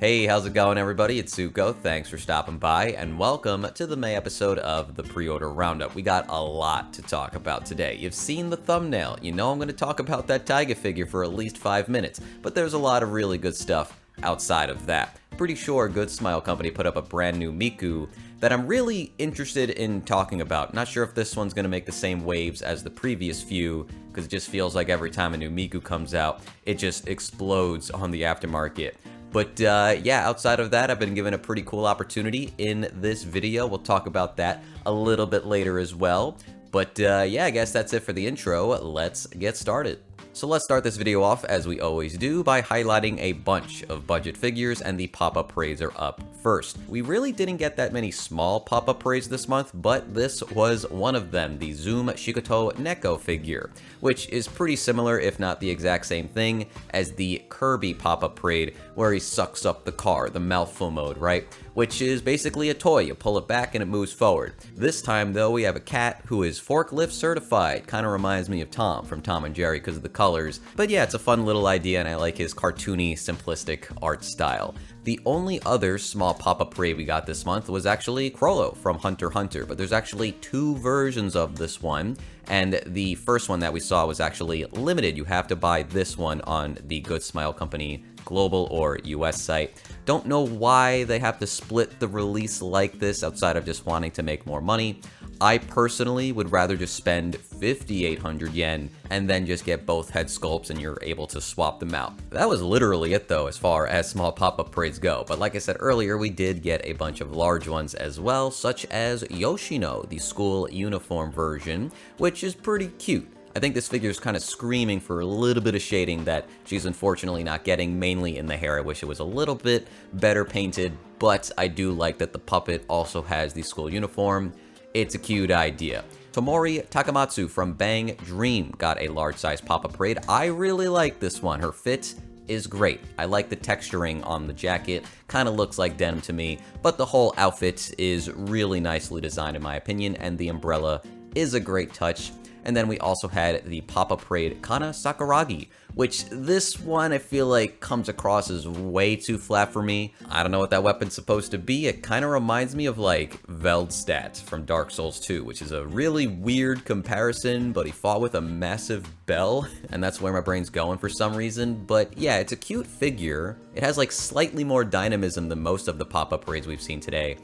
Hey, how's it going, everybody? It's Zucco. Thanks for stopping by, and welcome to the May episode of the Preorder Roundup. We got a lot to talk about today. You've seen the thumbnail. You know I'm going to talk about that Nikke Figure for at least 5 minutes, but there's a lot of really good stuff outside of that. Pretty sure Good Smile Company put up a brand new Miku that I'm really interested in talking about. Not sure if this one's going to make the same waves as the previous few, because it just feels like every time a new Miku comes out, it just explodes on the aftermarket. But yeah, outside of that, I've been given a pretty cool opportunity in this video. We'll talk about that a little bit later as well. But yeah, I guess that's it for the intro. Let's get started. So let's start this video off, as we always do, by highlighting a bunch of budget figures, and the pop-up parades are up first. We really didn't get that many small pop-up parades this month, but this was one of them, the Zoom Shikoto Nikke Figure, which is pretty similar, if not the exact same thing, as the Kirby pop-up parade, where he sucks up the car, the mouthful mode, right? Which is basically a toy. You pull it back and it moves forward. This time, though, we have a cat who is forklift certified. Kind of reminds me of Tom from Tom and Jerry because of the colors. But yeah, it's a fun little idea, and I like his cartoony, simplistic art style. The only other small pop-up parade we got this month was actually Crollo from Hunter x Hunter, but there's actually two versions of this one, and the first one that we saw was actually limited. You have to buy this one on the Good Smile Company global or US site. Don't know why they have to split the release like this outside of just wanting to make more money. I personally would rather just spend 5,800 yen and then just get both head sculpts and you're able to swap them out. That was literally it though, as far as small pop-up parades go. But like I said earlier, we did get a bunch of large ones as well, such as Yoshino, the school uniform version, which is pretty cute. I think this figure is kind of screaming for a little bit of shading that she's unfortunately not getting, mainly in the hair. I wish it was a little bit better painted, but I do like that the puppet also has the school uniform. It's a cute idea. Tomori Takamatsu from Bang Dream got a large size pop-up parade. I really like this one. Her fit is great. I like the texturing on the jacket. Kind of looks like denim to me, but the whole outfit is really nicely designed in my opinion, and the umbrella is a great touch. And then we also had the pop-up parade Kana Sakuragi, which this one I feel like comes across as way too flat for me. I don't know what that weapon's supposed to be. It kind of reminds me of like Veldstadt from Dark Souls 2, which is a really weird comparison, but he fought with a massive bell, and that's where my brain's going for some reason. But yeah, it's a cute figure. It has like slightly more dynamism than most of the pop-up parades we've seen today,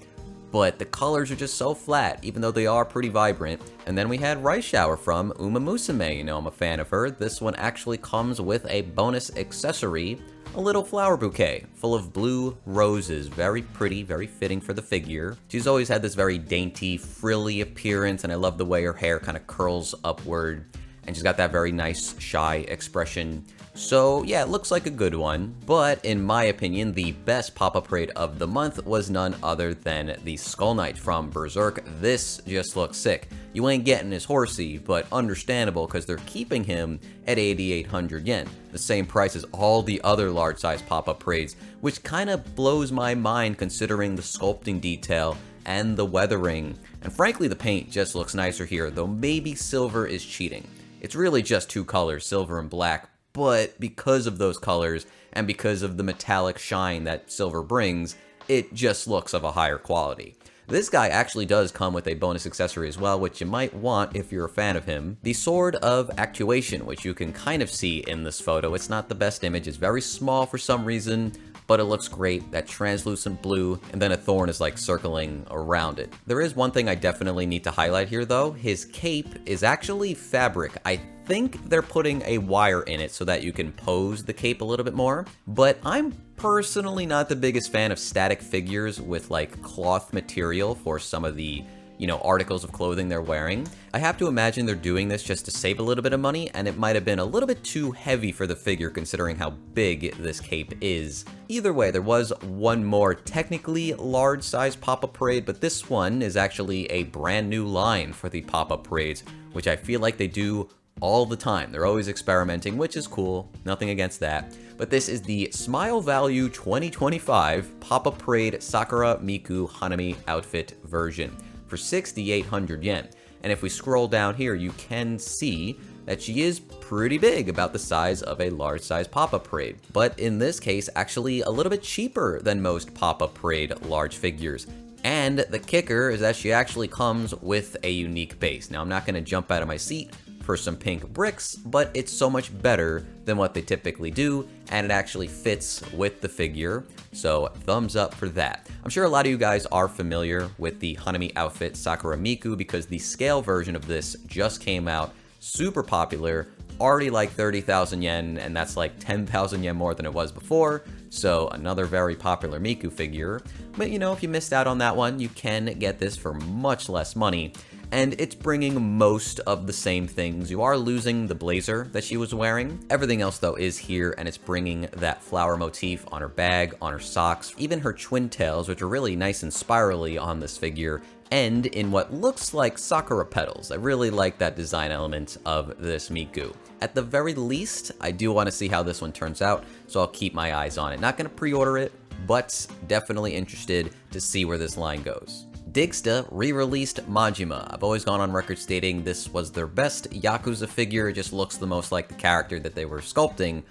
but the colors are just so flat, even though they are pretty vibrant. And then we had Rice Shower from Uma Musume. You know I'm a fan of her. This one actually comes with a bonus accessory, a little flower bouquet full of blue roses. Very pretty, very fitting for the figure. She's always had this very dainty, frilly appearance, and I love the way her hair kind of curls upward. And she's got that very nice, shy expression. So yeah, it looks like a good one, but in my opinion, the best pop-up parade of the month was none other than the Skull Knight from Berserk. This just looks sick. You ain't getting his horsey, but understandable because they're keeping him at 8,800 yen, the same price as all the other large-size pop-up parades, which kind of blows my mind considering the sculpting detail and the weathering. And frankly, the paint just looks nicer here, though maybe silver is cheating. It's really just two colors, silver and black, but because of those colors and because of the metallic shine that silver brings, it just looks of a higher quality. This guy actually does come with a bonus accessory as well, which you might want if you're a fan of him. The Sword of Actuation, which you can kind of see in this photo. It's not the best image, it's very small for some reason, but it looks great. That translucent blue, and then a thorn is like circling around it. There is one thing I definitely need to highlight here though. His cape is actually fabric. I think they're putting a wire in it so that you can pose the cape a little bit more, but I'm personally not the biggest fan of static figures with like cloth material for some of the, you know, articles of clothing they're wearing. I have to imagine they're doing this just to save a little bit of money, and it might have been a little bit too heavy for the figure considering how big this cape is. Either way, there was one more technically large size pop-up parade, but this one is actually a brand new line for the pop-up parades, which I feel like they do all the time. They're always experimenting, which is cool. Nothing against that. But this is the Smile Value 2025 Pop-Up Parade Sakura Miku Hanami outfit version for 6,800 yen. And if we scroll down here, you can see that she is pretty big, about the size of a large size pop-up parade. But in this case, actually a little bit cheaper than most pop-up parade large figures. And the kicker is that she actually comes with a unique base. Now, I'm not going to jump out of my seat for some pink bricks, but it's so much better than what they typically do, and it actually fits with the figure, so thumbs up for that. I'm sure a lot of you guys are familiar with the Hanami outfit Sakura Miku because the scale version of this just came out, super popular, already like 30,000 yen, and that's like 10,000 yen more than it was before, so another very popular Miku figure. But you know, if you missed out on that one, you can get this for much less money. And it's bringing most of the same things. You are losing the blazer that she was wearing. Everything else, though, is here, and it's bringing that flower motif on her bag, on her socks, even her twin tails, which are really nice and spirally on this figure, end in what looks like sakura petals. I really like that design element of this Miku. At the very least, I do want to see how this one turns out, so I'll keep my eyes on it. Not going to pre-order it, but definitely interested to see where this line goes. Digsta re-released Majima. I've always gone on record stating this was their best Yakuza figure. It just looks the most like the character that they were sculpting.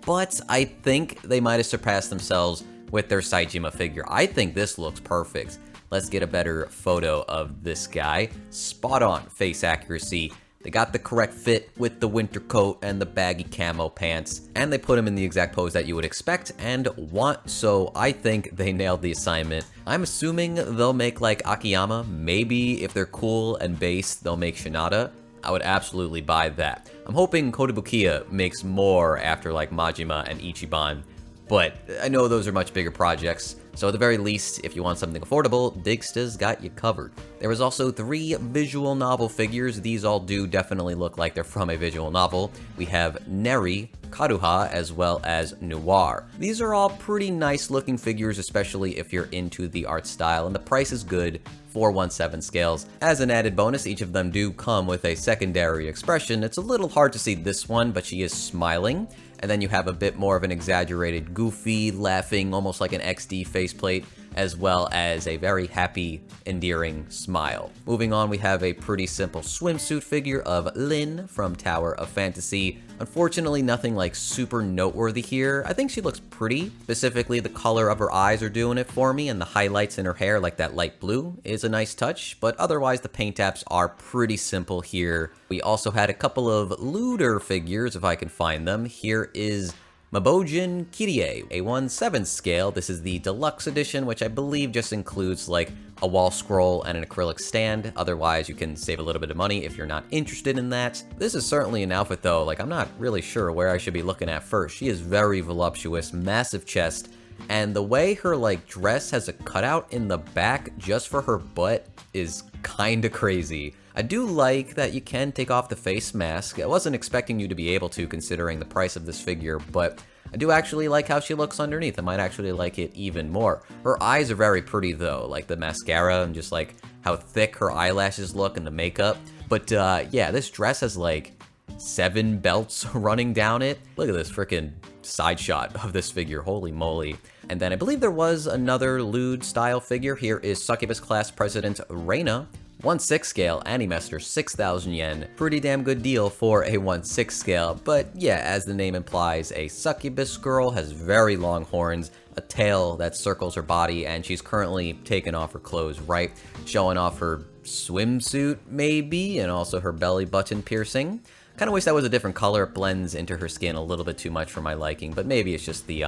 But I think they might have surpassed themselves with their Saejima figure. I think this looks perfect. Let's get a better photo of this guy. Spot on face accuracy. They got the correct fit with the winter coat and the baggy camo pants, and they put him in the exact pose that you would expect and want, so I think they nailed the assignment. I'm assuming they'll make like Akiyama. Maybe if they're cool and base, they'll make Shinada. I would absolutely buy that. I'm hoping Kotobukiya makes more after like Majima and Ichiban, but I know those are much bigger projects. So at the very least, if you want something affordable, Digsta's got you covered. There was also 3 visual novel figures. These all do definitely look like they're from a visual novel. We have Neri, Karuha, as well as Noir. These are all pretty nice looking figures, especially if you're into the art style, and the price is good, 417 scales. As an added bonus, each of them do come with a secondary expression. It's a little hard to see this one, but she is smiling. And then you have a bit more of an exaggerated, goofy, laughing, almost like an XD faceplate, as well as a very happy, endearing smile. Moving on, we have a pretty simple swimsuit figure of Lin from Tower of Fantasy. Unfortunately, nothing like super noteworthy here. I think she looks pretty. Specifically, the color of her eyes are doing it for me, and the highlights in her hair, like that light blue, is a nice touch, but otherwise the paint apps are pretty simple here. We also had a couple of looter figures, if I can find them. Here is Mabojin Kirie, a 1/7 scale. This is the deluxe edition, which I believe just includes like a wall scroll and an acrylic stand. Otherwise, you can save a little bit of money if you're not interested in that. This is certainly an outfit though, like I'm not really sure where I should be looking at first. She is very voluptuous, massive chest, and the way her like dress has a cutout in the back just for her butt is kinda crazy. I do like that you can take off the face mask. I wasn't expecting you to be able to considering the price of this figure, but I do actually like how she looks underneath. I might actually like it even more. Her eyes are very pretty though, like the mascara and just like how thick her eyelashes look and the makeup. But yeah, this dress has like 7 belts running down it. Look at this freaking side shot of this figure, holy moly. And then I believe there was another lewd style figure. Here is Succubus class President Reina. 1/6 scale, Animester, 6,000 yen. Pretty damn good deal for a 1/6 scale, but yeah, as the name implies, a succubus girl has very long horns, a tail that circles her body, and she's currently taken off her clothes, right? Showing off her swimsuit, maybe, and also her belly button piercing. Kind of wish that was a different color. It blends into her skin a little bit too much for my liking, but maybe it's just the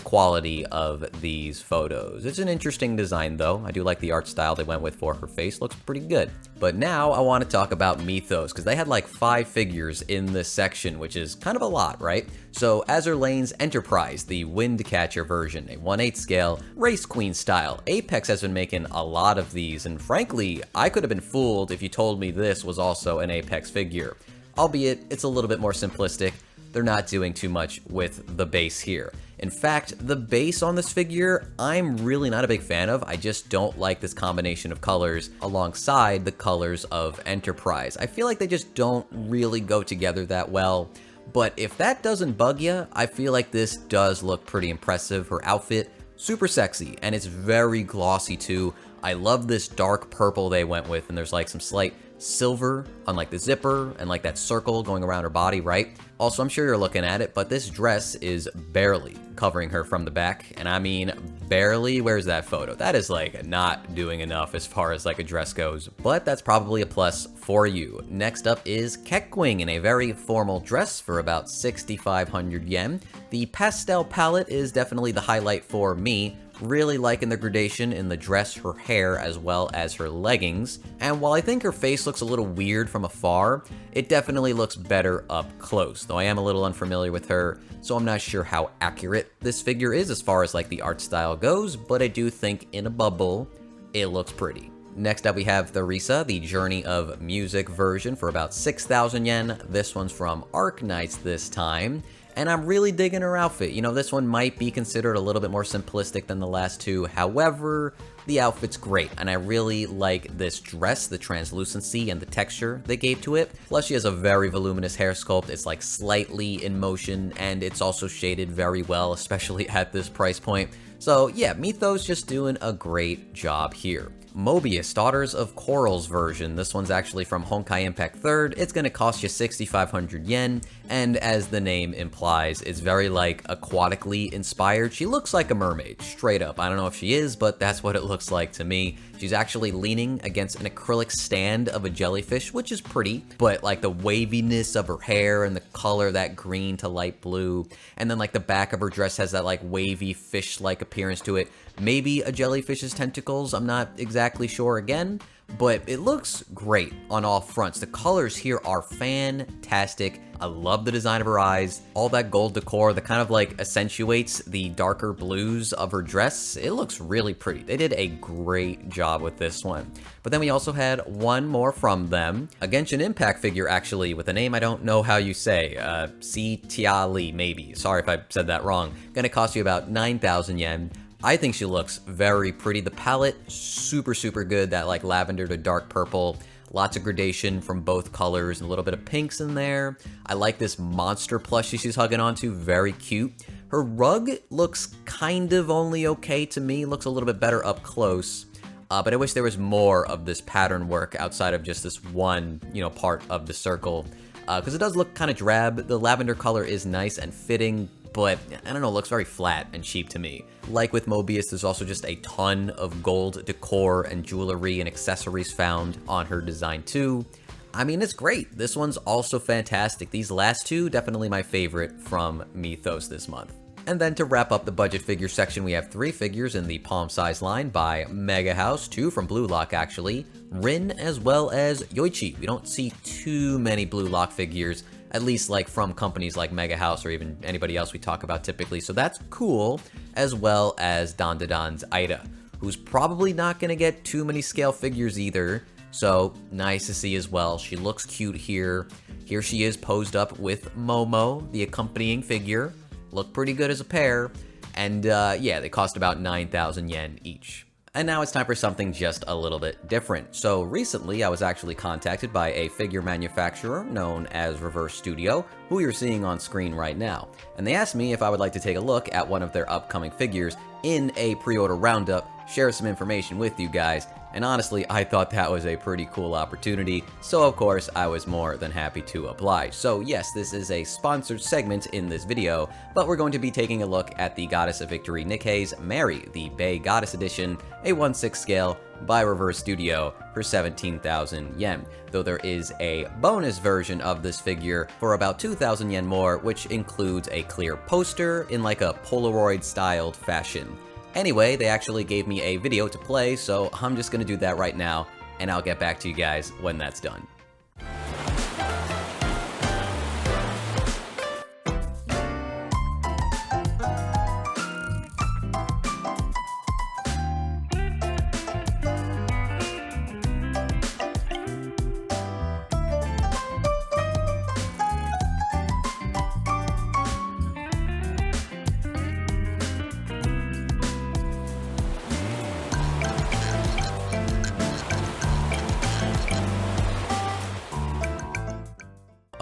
quality of these photos. It's an interesting design though. I do like the art style they went with for her face. Looks pretty good. But now I want to talk about Mythos, because they had like 5 figures in this section, which is kind of a lot, right? So Azur Lane's Enterprise, the Windcatcher version, a 1/8 scale, Race Queen style. Apex has been making a lot of these, and frankly, I could have been fooled if you told me this was also an Apex figure. Albeit, it's a little bit more simplistic. They're not doing too much with the base here. In fact, the base on this figure, I'm really not a big fan of. I just don't like this combination of colors alongside the colors of Enterprise. I feel like they just don't really go together that well. But if that doesn't bug you, I feel like this does look pretty impressive. Her outfit, super sexy, and it's very glossy too. I love this dark purple they went with, and there's like some slight silver on like the zipper and like that circle going around her body, right? Also, I'm sure you're looking at it, but this dress is barely covering her from the back, and I mean barely. Where's that photo? That is like not doing enough as far as like a dress goes, but that's probably a plus for you. Next up is Kekwing in a very formal dress for about 6,500 yen. The pastel palette is definitely the highlight for me. Really liking the gradation in the dress, her hair, as well as her leggings. And while I think her face looks a little weird from afar, it definitely looks better up close. Though I am a little unfamiliar with her, so I'm not sure how accurate this figure is as far as like the art style goes, but I do think in a bubble, it looks pretty. Next up we have Theresa, the Journey of Music version for about 6,000 yen. This one's from Arc Knights this time. And I'm really digging her outfit. You know, this one might be considered a little bit more simplistic than the last two. However, the outfit's great, and I really like this dress, the translucency and the texture they gave to it. Plus, she has a very voluminous hair sculpt. It's like slightly in motion, and it's also shaded very well, especially at this price point. So yeah, Mythos just doing a great job here. Mobius, Daughters of Coral's version. This one's actually from Honkai Impact 3rd. It's going to cost you 6,500 yen, and as the name implies, it's very like aquatically inspired. She looks like a mermaid, straight up. I don't know if she is, but that's what it looks like to me. She's actually leaning against an acrylic stand of a jellyfish, which is pretty, but like the waviness of her hair and the color, that green to light blue, and then like the back of her dress has that like wavy fish-like appearance to it. Maybe a jellyfish's tentacles, I'm not exactly sure again, but it looks great on all fronts. The colors here are fantastic. I love the design of her eyes, all that gold decor that kind of like accentuates the darker blues of her dress. It looks really pretty. They did a great job with this one. But then we also had one more from them, a Genshin Impact figure actually, with a name I don't know how you say, Si-Tia-Li maybe. Sorry if I said that wrong. Gonna cost you about 9,000 yen. I think she looks very pretty. The palette, super good. That like lavender to dark purple. Lots of gradation from both colors and a little bit of pinks in there. I like this monster plushie she's hugging onto, very cute. Her rug looks kind of only okay to me. Looks a little bit better up close. But I wish there was more of this pattern work outside of just this one, part of the circle. Because it does look kind of drab. The lavender color is nice and fitting, but I don't know, looks very flat and cheap to me. Like with Mobius, there's also just a ton of gold decor and jewelry and accessories found on her design too. I mean, it's great. This one's also fantastic. These last two, definitely my favorite from Mythos this month. And then to wrap up the budget figure section, we have 3 figures in the palm size line by Mega House, 2 from Blue Lock actually, Rin, as well as Yoichi. We don't see too many Blue Lock figures, at least like from companies like Mega House or even anybody else we talk about typically, so that's cool, as well as Dandadan's Ida, who's probably not going to get too many scale figures either, so nice to see as well. She looks cute here. Here she is posed up with Momo, the accompanying figure. Look pretty good as a pair, and yeah, they cost about 9,000 yen each. And now it's time for something just a little bit different. So recently I was actually contacted by a figure manufacturer known as Reverse Studio, who you're seeing on screen right now. And they asked me if I would like to take a look at one of their upcoming figures in a pre-order roundup, share some information with you guys. And honestly, I thought that was a pretty cool opportunity, so of course I was more than happy to oblige. So yes, this is a sponsored segment in this video, but we're going to be taking a look at the Goddess of Victory Nikke's Mary, the Bay Goddess Edition, a 1/6 scale by Reverse Studio for 17,000 yen. Though there is a bonus version of this figure for about 2,000 yen more, which includes a clear poster in like a Polaroid styled fashion. Anyway, they actually gave me a video to play, so I'm just gonna do that right now, and I'll get back to you guys when that's done.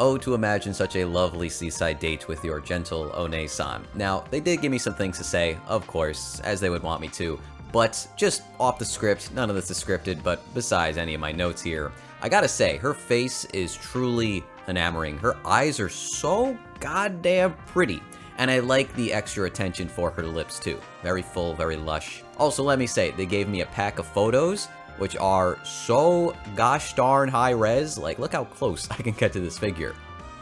Oh, to imagine such a lovely seaside date with your gentle One-san. Now, they did give me some things to say, of course, as they would want me to, But just off the script, none of this is scripted, but besides any of my notes here, I gotta say, her face is truly enamoring. Her eyes are so goddamn pretty. And I like the extra attention for her lips too. Very full, very lush. Also, let me say, they gave me a pack of photos, which are so gosh darn high res. Like, look how close I can get to this figure.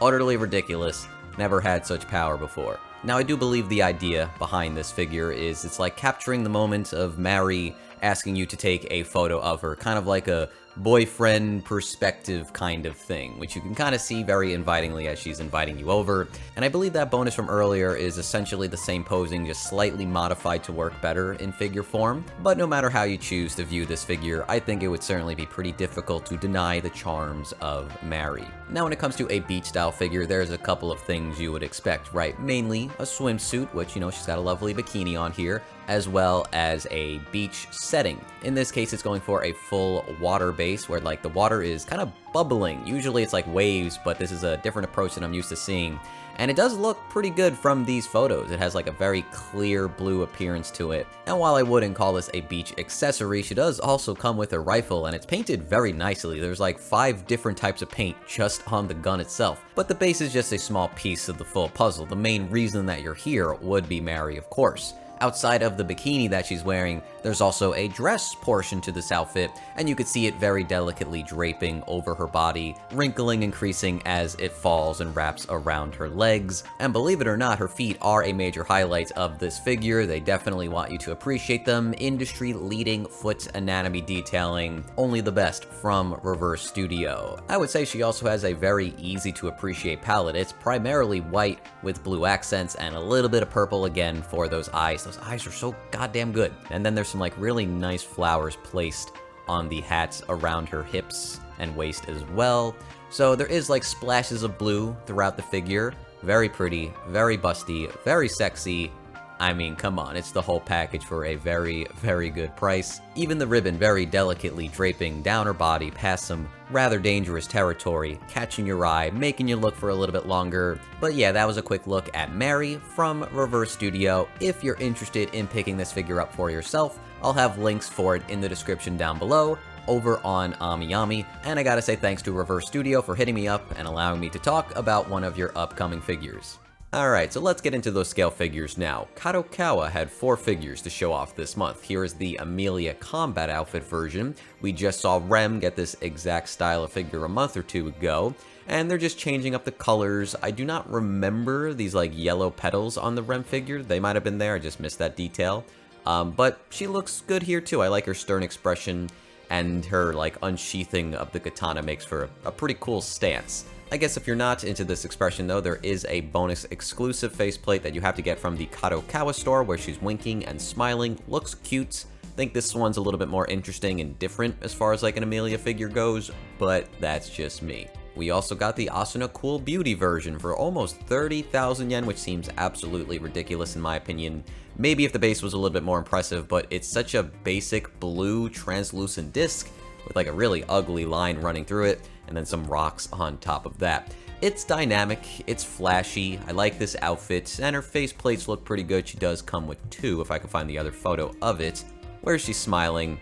Utterly ridiculous. Never had such power before. Now, I do believe the idea behind this figure is it's like capturing the moment of Mary asking you to take a photo of her, kind of like a boyfriend perspective kind of thing, which you can kind of see very invitingly as she's inviting you over. And I believe that bonus from earlier is essentially the same posing, just slightly modified to work better in figure form. But no matter how you choose to view this figure, I think it would certainly be pretty difficult to deny the charms of Mary. Now, when it comes to a beach style figure, there's a couple of things you would expect, right? Mainly a swimsuit, which, you know, she's got a lovely bikini on here, as well as a beach setting. In this case, it's going for a full water base where like the water is kind of bubbling. Usually it's like waves, but this is a different approach than I'm used to seeing. And it does look pretty good from these photos. It has like a very clear blue appearance to it. And while I wouldn't call this a beach accessory, she does also come with a rifle, and it's painted very nicely. There's like 5 different types of paint just on the gun itself. But the base is just a small piece of the full puzzle. The main reason that you're here would be Mary, of course. Outside of the bikini that she's wearing, there's also a dress portion to this outfit, and you could see it very delicately draping over her body, wrinkling and creasing as it falls and wraps around her legs. And believe it or not, her feet are a major highlight of this figure. They definitely want you to appreciate them. Industry-leading foot anatomy detailing, only the best from Reverse Studio. I would say she also has a very easy to appreciate palette. It's primarily white with blue accents and a little bit of purple again for those eyes. Those eyes are so goddamn good. And then there's some like really nice flowers placed on the hats around her hips and waist as well. So there is like splashes of blue throughout the figure. Very pretty, very busty, very sexy. I mean, come on, it's the whole package for a very, very good price. Even the ribbon very delicately draping down her body past some rather dangerous territory, catching your eye, making you look for a little bit longer. But yeah, that was a quick look at Mary from Reverse Studio. If you're interested in picking this figure up for yourself, I'll have links for it in the description down below over on AmiYami. And I gotta say thanks to Reverse Studio for hitting me up and allowing me to talk about one of your upcoming figures. Alright, so let's get into those scale figures now. Kadokawa had 4 figures to show off this month. Here is the Amelia combat outfit version. We just saw Rem get this exact style of figure a month or 2 ago, and they're just changing up the colors. I do not remember these like yellow petals on the Rem figure. They might have been there, I just missed that detail. But she looks good here too. I like her stern expression, and her like unsheathing of the katana makes for a pretty cool stance. I guess if you're not into this expression though, there is a bonus exclusive faceplate that you have to get from the Kadokawa store where she's winking and smiling. Looks cute. I think this one's a little bit more interesting and different as far as like an Amelia figure goes, but that's just me. We also got the Asuna Cool Beauty version for almost 30,000 yen, which seems absolutely ridiculous in my opinion. Maybe if the base was a little bit more impressive, but it's such a basic blue translucent disc with like a really ugly line running through it, and then some rocks on top of that. It's dynamic, it's flashy, I like this outfit, and her face plates look pretty good. She does come with 2, if I can find the other photo of it, where she's smiling,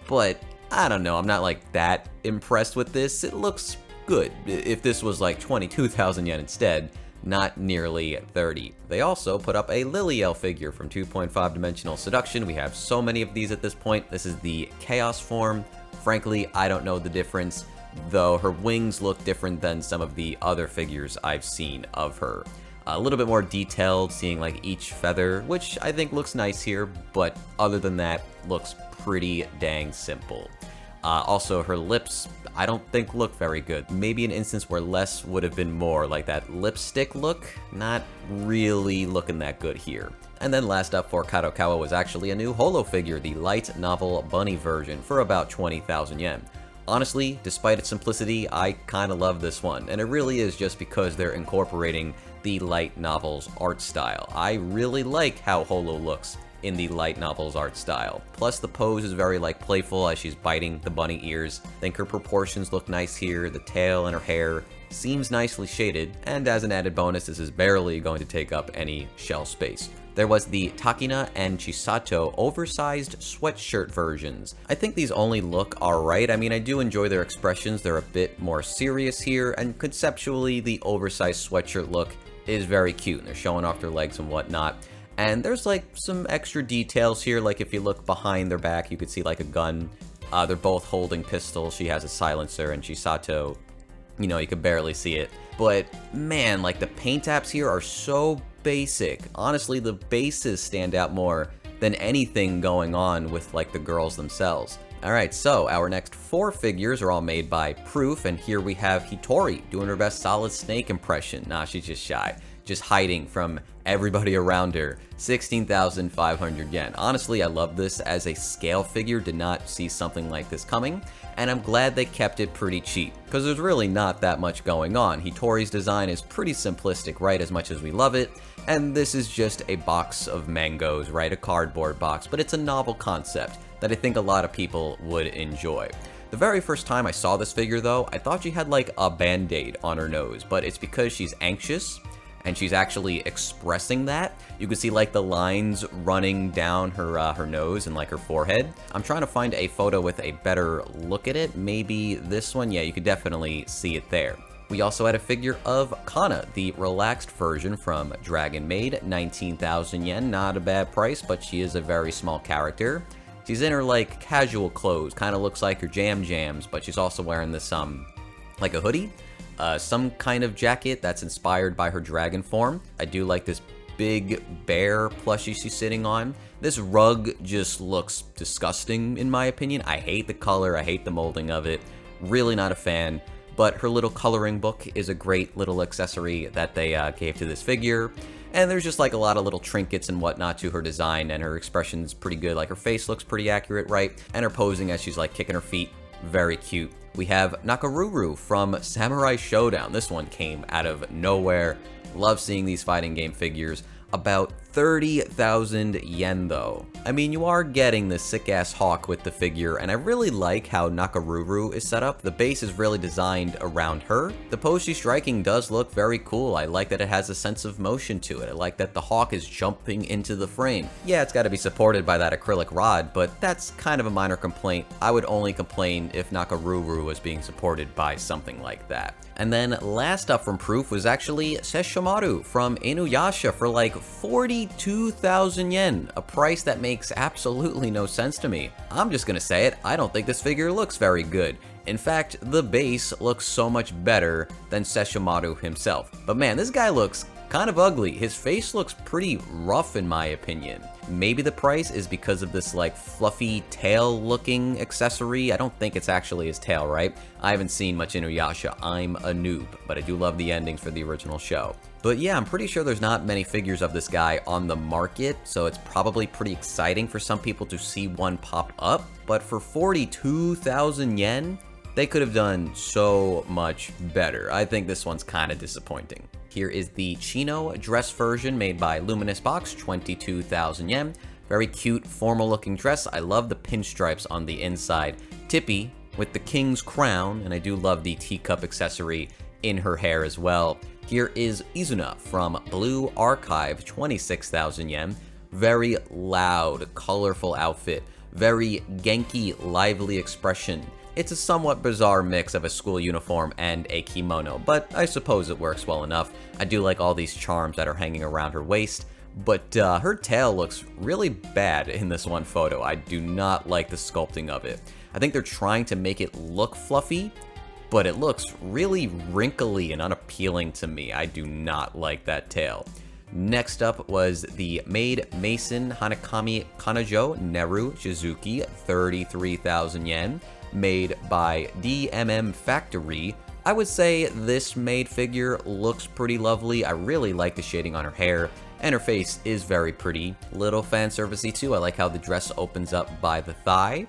but I don't know, I'm not like that impressed with this. It looks good. If this was like 22,000 yen instead, not nearly 30. They also put up a Liliel figure from 2.5 Dimensional Seduction. We have so many of these at this point. This is the Chaos form. Frankly, I don't know the difference, though her wings look different than some of the other figures I've seen of her. A little bit more detailed, seeing like each feather, which I think looks nice here, but other than that, looks pretty dang simple. Also, her lips, I don't think look very good. Maybe an instance where less would have been more, like that lipstick look, not really looking that good here. And then last up for Kadokawa was actually a new holo figure, the light novel bunny version, for about 20,000 yen. Honestly, despite its simplicity, I kinda love this one, and it really is just because they're incorporating the light novel's art style. I really like how holo looks in the light novel's art style. Plus the pose is very like playful as she's biting the bunny ears. I think her proportions look nice here, the tail and her hair seems nicely shaded, and as an added bonus, this is barely going to take up any shelf space. There was the Takina and Chisato oversized sweatshirt versions. I think these only look alright. I mean, I do enjoy their expressions. They're a bit more serious here, and conceptually, the oversized sweatshirt look is very cute. They're showing off their legs and whatnot. And there's like some extra details here, like if you look behind their back, you could see like a gun. They're both holding pistols. She has a silencer, and Chisato, you know, you could barely see it. But man, like the paint apps here are so basic. Honestly, the bases stand out more than anything going on with like the girls themselves. Alright, so our next 4 figures are all made by Proof, and here we have Hitori doing her best Solid Snake impression. Nah, she's just shy. Just hiding from everybody around her. 16,500 yen. Honestly, I love this as a scale figure. Did not see something like this coming, and I'm glad they kept it pretty cheap, because there's really not that much going on. Hitori's design is pretty simplistic, right, as much as we love it, and this is just a box of mangoes, right, a cardboard box, but it's a novel concept that I think a lot of people would enjoy. The very first time I saw this figure, though, I thought she had like a band-aid on her nose, but it's because she's anxious, and she's actually expressing that. You can see like the lines running down her nose and like her forehead. I'm trying to find a photo with a better look at it. Maybe this one? Yeah, you could definitely see it there. We also had a figure of Kana, the relaxed version from Dragon Maid, 19,000 yen. Not a bad price, but she is a very small character. She's in her like casual clothes, kind of looks like her jams, but she's also wearing this like a hoodie. Some kind of jacket that's inspired by her dragon form. I do like this big bear plushie she's sitting on. This rug just looks disgusting in my opinion. I hate the color, I hate the molding of it. Really not a fan, but her little coloring book is a great little accessory that they gave to this figure. And there's just like a lot of little trinkets and whatnot to her design, and her expression's pretty good. Like her face looks pretty accurate, right? And her posing as she's like kicking her feet, very cute. We have Nakaruru from Samurai Showdown. This one came out of nowhere. Love seeing these fighting game figures. About 30,000 yen though. I mean, you are getting the sick-ass hawk with the figure, and I really like how Nakaruru is set up. The base is really designed around her. The pose she's striking does look very cool. I like that it has a sense of motion to it. I like that the hawk is jumping into the frame. Yeah, it's got to be supported by that acrylic rod, but that's kind of a minor complaint. I would only complain if Nakaruru was being supported by something like that. And then last up from Proof was actually Sesshomaru from Inuyasha for like 42,000 yen, a price that makes absolutely no sense to me. I'm just gonna say it, I don't think this figure looks very good. In fact, the base looks so much better than Sesshomaru himself. But man, this guy looks kind of ugly. His face looks pretty rough in my opinion. Maybe the price is because of this like fluffy tail looking accessory. I don't think it's actually his tail, right? I haven't seen much Inuyasha. I'm a noob, but I do love the endings for the original show. But yeah, I'm pretty sure there's not many figures of this guy on the market, so it's probably pretty exciting for some people to see one pop up. But for 42,000 yen, they could have done so much better. I think this one's kind of disappointing. Here is the chino dress version made by Luminous Box, 22,000 yen. Very cute, formal looking dress. I love the pinstripes on the inside. Tippy with the king's crown, and I do love the teacup accessory in her hair as well. Here is Izuna from Blue Archive, 26,000 yen. Very loud, colorful outfit. Very Genki, lively expression. It's a somewhat bizarre mix of a school uniform and a kimono, but I suppose it works well enough. I do like all these charms that are hanging around her waist, but her tail looks really bad in this one photo. I do not like the sculpting of it. I think they're trying to make it look fluffy, but it looks really wrinkly and unappealing to me. I do not like that tail. Next up was the Maid Mason Hanakami Kanajo Neru Shizuki, 33,000 yen. Made by DMM Factory. I would say this maid figure looks pretty lovely. I really like the shading on her hair, and her face is very pretty. Little fan servicey too. I like how the dress opens up by the thigh.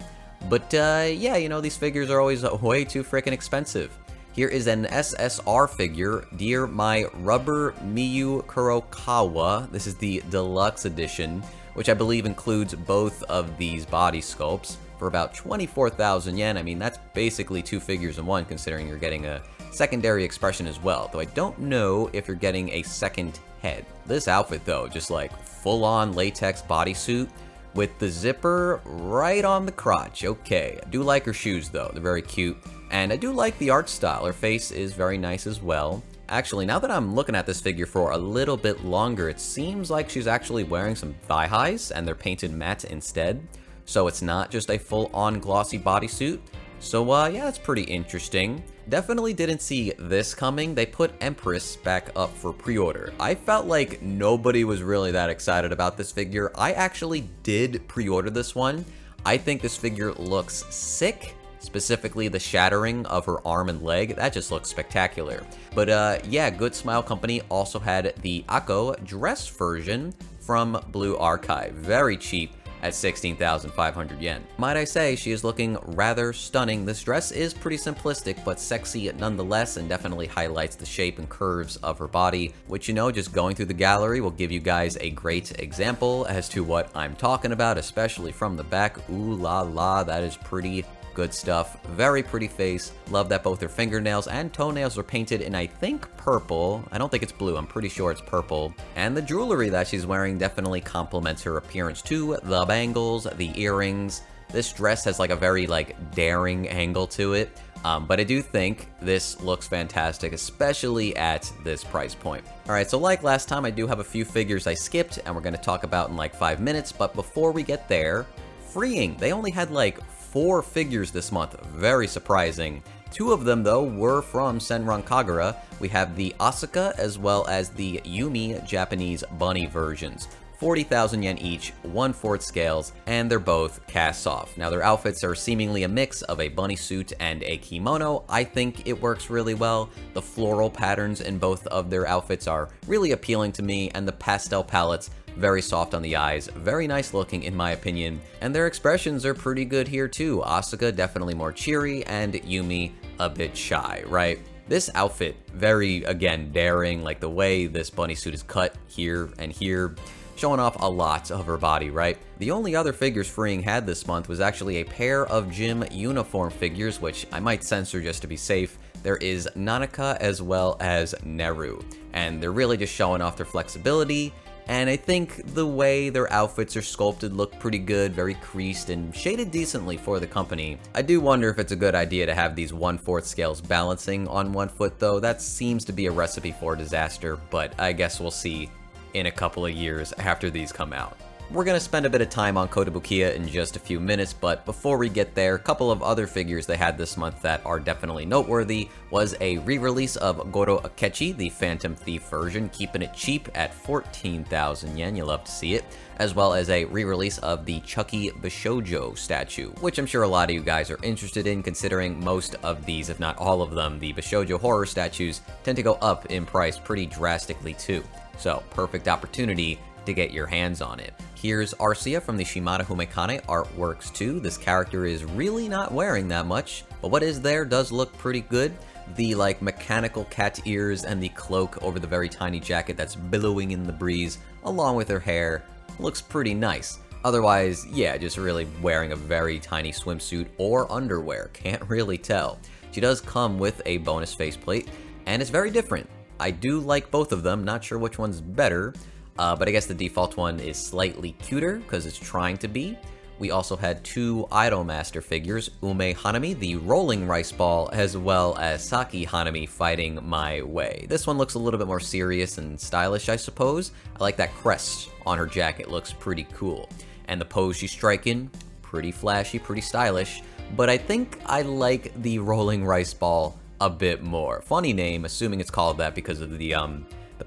But yeah, you know, these figures are always way too freaking expensive. Here is an SSR figure, Dear My Rubber Miyu Kurokawa. This is the deluxe edition, which I believe includes both of these body sculpts. For about 24,000 yen. I mean, that's basically 2 figures in one, considering you're getting a secondary expression as well. Though I don't know if you're getting a second head. This outfit though, just like full-on latex bodysuit with the zipper right on the crotch. Okay, I do like her shoes though, they're very cute. And I do like the art style, her face is very nice as well. Actually, now that I'm looking at this figure for a little bit longer, it seems like she's actually wearing some thigh highs and they're painted matte instead. So it's not just a full-on glossy bodysuit. So yeah, it's pretty interesting. Definitely didn't see this coming. They put Empress back up for pre-order. I felt like nobody was really that excited about this figure. I actually did pre-order this one. I think this figure looks sick. Specifically the shattering of her arm and leg, that just looks spectacular. But yeah, Good Smile Company also had the Akko dress version from Blue Archive. Very cheap at 16,500 yen. Might I say, she is looking rather stunning. This dress is pretty simplistic, but sexy nonetheless, and definitely highlights the shape and curves of her body, which, you know, just going through the gallery will give you guys a great example as to what I'm talking about, especially from the back. Ooh la la, that is pretty good stuff. Very pretty face. Love that both her fingernails and toenails are painted in, I think, purple. I don't think it's blue. I'm pretty sure it's purple. And the jewelry that she's wearing definitely complements her appearance too. The bangles, the earrings. This dress has like a very daring angle to it. But I do think this looks fantastic, especially at this price point. Alright, so like last time, I do have a few figures I skipped and we're going to talk about in like 5 minutes. But before we get there, freeing. They only had like 4 figures this month, very surprising. 2 of them though were from Senran Kagura. We have the Asuka as well as the Yumi Japanese bunny versions. 40,000 yen each, 1/4 scales, and they're both casts off. Now their outfits are seemingly a mix of a bunny suit and a kimono. I think it works really well. The floral patterns in both of their outfits are really appealing to me, and the pastel palettes very soft on the eyes, very nice looking in my opinion, and their expressions are pretty good here too. Asuka definitely more cheery, and Yumi a bit shy, right? This outfit, very, again, daring, like the way this bunny suit is cut here and here, showing off a lot of her body, right? The only other figures Freeing had this month was actually a pair of gym uniform figures, which I might censor just to be safe. There is Nanaka as well as Neru, and they're really just showing off their flexibility. And I think the way their outfits are sculpted look pretty good, very creased and shaded decently for the company. I do wonder if it's a good idea to have these 1/4 scales balancing on one foot though. That seems to be a recipe for disaster, but I guess we'll see in a couple of years after these come out. We're going to spend a bit of time on Kotobukiya in just a few minutes, but before we get there, a couple of other figures they had this month that are definitely noteworthy was a re-release of Goro Akechi, the Phantom Thief version, keeping it cheap at 14,000 yen, you'll love to see it, as well as a re-release of the Chucky Bishoujo statue, which I'm sure a lot of you guys are interested in, considering most of these, if not all of them, the Bishoujo horror statues tend to go up in price pretty drastically too. So, perfect opportunity to get your hands on it. Here's Arcia from the Shimada Humekane artworks too. This character is really not wearing that much, but what is there does look pretty good. The mechanical cat ears and the cloak over the very tiny jacket that's billowing in the breeze, along with her hair, looks pretty nice. Otherwise, yeah, just really wearing a very tiny swimsuit or underwear, can't really tell. She does come with a bonus faceplate, and it's very different. I do like both of them, not sure which one's better. But I guess the default one is slightly cuter because it's trying to be. We also had 2 Idolmaster figures, Ume Hanami, the rolling rice ball, as well as Saki Hanami fighting my way. This one looks a little bit more serious and stylish, I suppose. I like that crest on her jacket, looks pretty cool. And the pose she's striking, pretty flashy, pretty stylish. But I think I like the rolling rice ball a bit more. Funny name, assuming it's called that because of the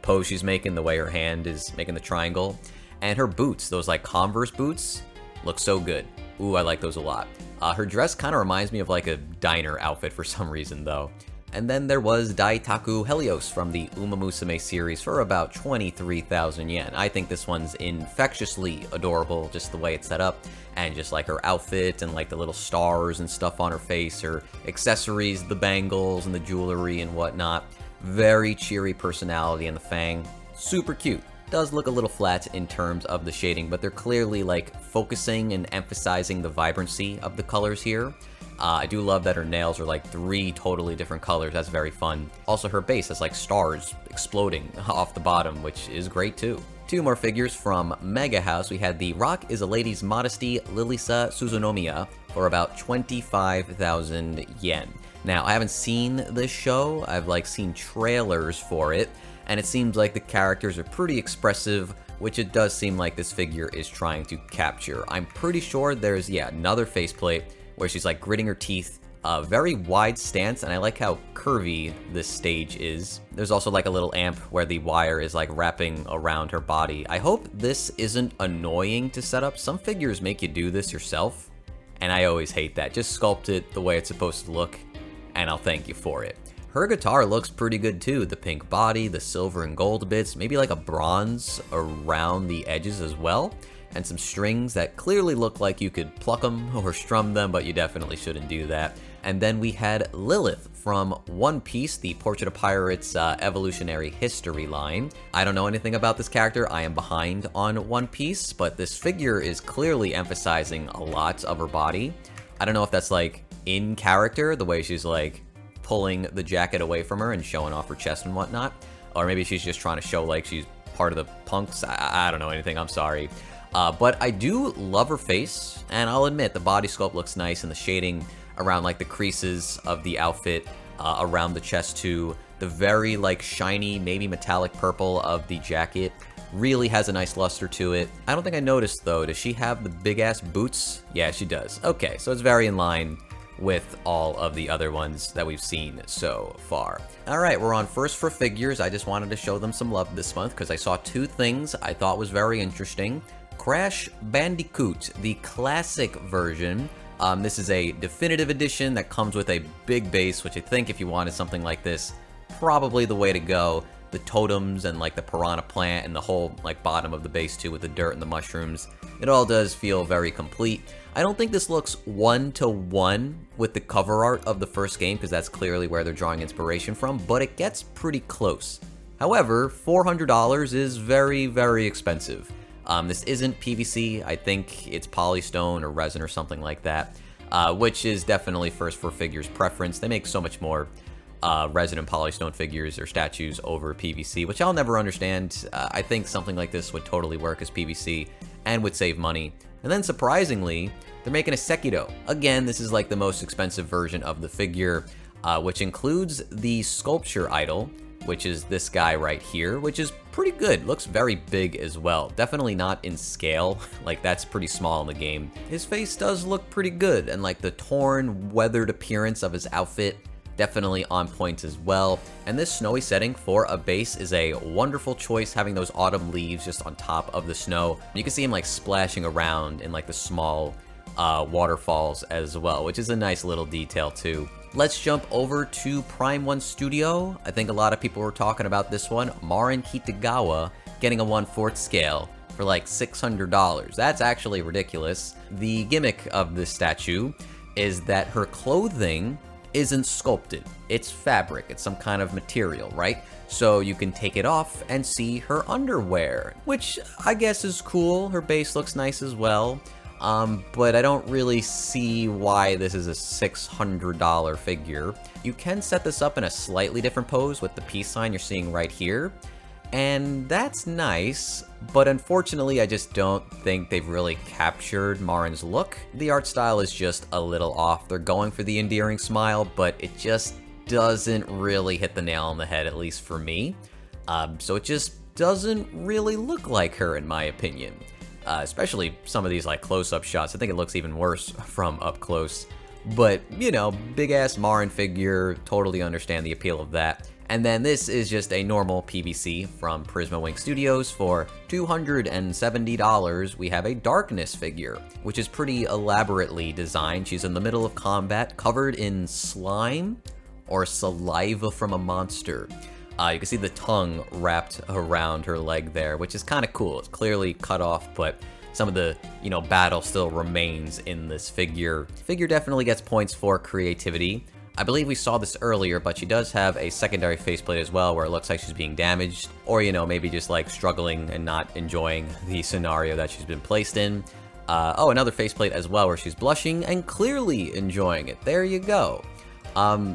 pose she's making, the way her hand is making the triangle, and her boots, those Converse boots, look so good. Ooh, I like those a lot. Her dress kind of reminds me of a diner outfit for some reason though. And then there was Daitaku Helios from the Uma Musume series for about 23,000 yen. I think this one's infectiously adorable, just the way it's set up, and just her outfit and the little stars and stuff on her face, her accessories, the bangles and the jewelry and whatnot. Very cheery personality in the fang, super cute. Does look a little flat in terms of the shading, but they're clearly focusing and emphasizing the vibrancy of the colors here. I do love that her nails are like 3 totally different colors. That's very fun. Also, her base has like stars exploding off the bottom, which is great too. 2 more figures from Mega House. We had the Rock is a Lady's Modesty Lilisa Suzunomiya for about 25,000 yen. Now, I haven't seen this show. I've like seen trailers for it, and it seems like the characters are pretty expressive, which it does seem like this figure is trying to capture. I'm pretty sure there's, another faceplate where she's like gritting her teeth, a very wide stance, and I like how curvy this stage is. There's also like a little amp where the wire is like wrapping around her body. I hope this isn't annoying to set up. Some figures make you do this yourself, and I always hate that. Just sculpt it the way it's supposed to look, and I'll thank you for it. Her guitar looks pretty good too. The pink body, the silver and gold bits, maybe like a bronze around the edges as well, and some strings that clearly look like you could pluck them or strum them, but you definitely shouldn't do that. And then we had Lilith from One Piece, the Portrait of Pirates Evolutionary History line. I don't know anything about this character. I am behind on One Piece, but this figure is clearly emphasizing a lot of her body. I don't know if that's like in character, the way she's like pulling the jacket away from her and showing off her chest and whatnot, or maybe she's just trying to show like she's part of the punks. I don't know anything, I'm sorry. But I do love her face, and I'll admit the body sculpt looks nice, and the shading around like the creases of the outfit, around the chest too. The very like shiny, maybe metallic purple of the jacket really has a nice luster to it. I don't think I noticed though, does she have the big ass boots? Yeah, she does. Okay, so it's very in line with all of the other ones that we've seen so far. All right, we're on first for figures. I just wanted to show them some love this month because I saw 2 things I thought was very interesting. Crash Bandicoot, the classic version. This is a definitive edition that comes with a big base, which I think if you wanted something like this, probably the way to go. The totems and like the piranha plant and the whole like bottom of the base too with the dirt and the mushrooms. It all does feel very complete. I don't think this looks 1-to-1 with the cover art of the first game because that's clearly where they're drawing inspiration from, but it gets pretty close. However, $400 is very, very expensive. This isn't PVC. I think it's polystone or resin or something like that, which is definitely first for figures preference. They make so much more resin and polystone figures or statues over PVC, which I'll never understand. I think something like this would totally work as PVC and would save money. And then surprisingly, they're making a Sekido. Again, this is like the most expensive version of the figure, which includes the sculpture idol, which is this guy right here, which is pretty good. Looks very big as well. Definitely not in scale, like that's pretty small in the game. His face does look pretty good, and like the torn, weathered appearance of his outfit, definitely on point as well. And this snowy setting for a base is a wonderful choice, having those autumn leaves just on top of the snow. You can see him like splashing around in like the small waterfalls as well, which is a nice little detail too. Let's jump over to Prime 1 Studio. I think a lot of people were talking about this one. Marin Kitagawa getting a 1/4 scale for like $600. That's actually ridiculous. The gimmick of this statue is that her clothing isn't sculpted. It's fabric. It's some kind of material, right? So you can take it off and see her underwear, which I guess is cool. Her base looks nice as well. But I don't really see why this is a $600 figure. You can set this up in a slightly different pose with the peace sign you're seeing right here, and that's nice, but unfortunately I just don't think they've really captured Marin's look. The art style is just a little off. They're going for the endearing smile, but it just doesn't really hit the nail on the head, at least for me. So it just doesn't really look like her in my opinion. Especially some of these like close-up shots. I think it looks even worse from up close. But, you know, big-ass Marin figure, totally understand the appeal of that. And then this is just a normal PVC from Prisma Wing Studios for $270. We have a Darkness figure, which is pretty elaborately designed. She's in the middle of combat, covered in slime or saliva from a monster. You can see the tongue wrapped around her leg there, which is kind of cool. It's clearly cut off, but some of the, battle still remains in this figure. Figure definitely gets points for creativity. I believe we saw this earlier, but she does have a secondary faceplate as well, where it looks like she's being damaged, or, maybe just like struggling and not enjoying the scenario that she's been placed in. Oh, another faceplate as well where she's blushing and clearly enjoying it. There you go.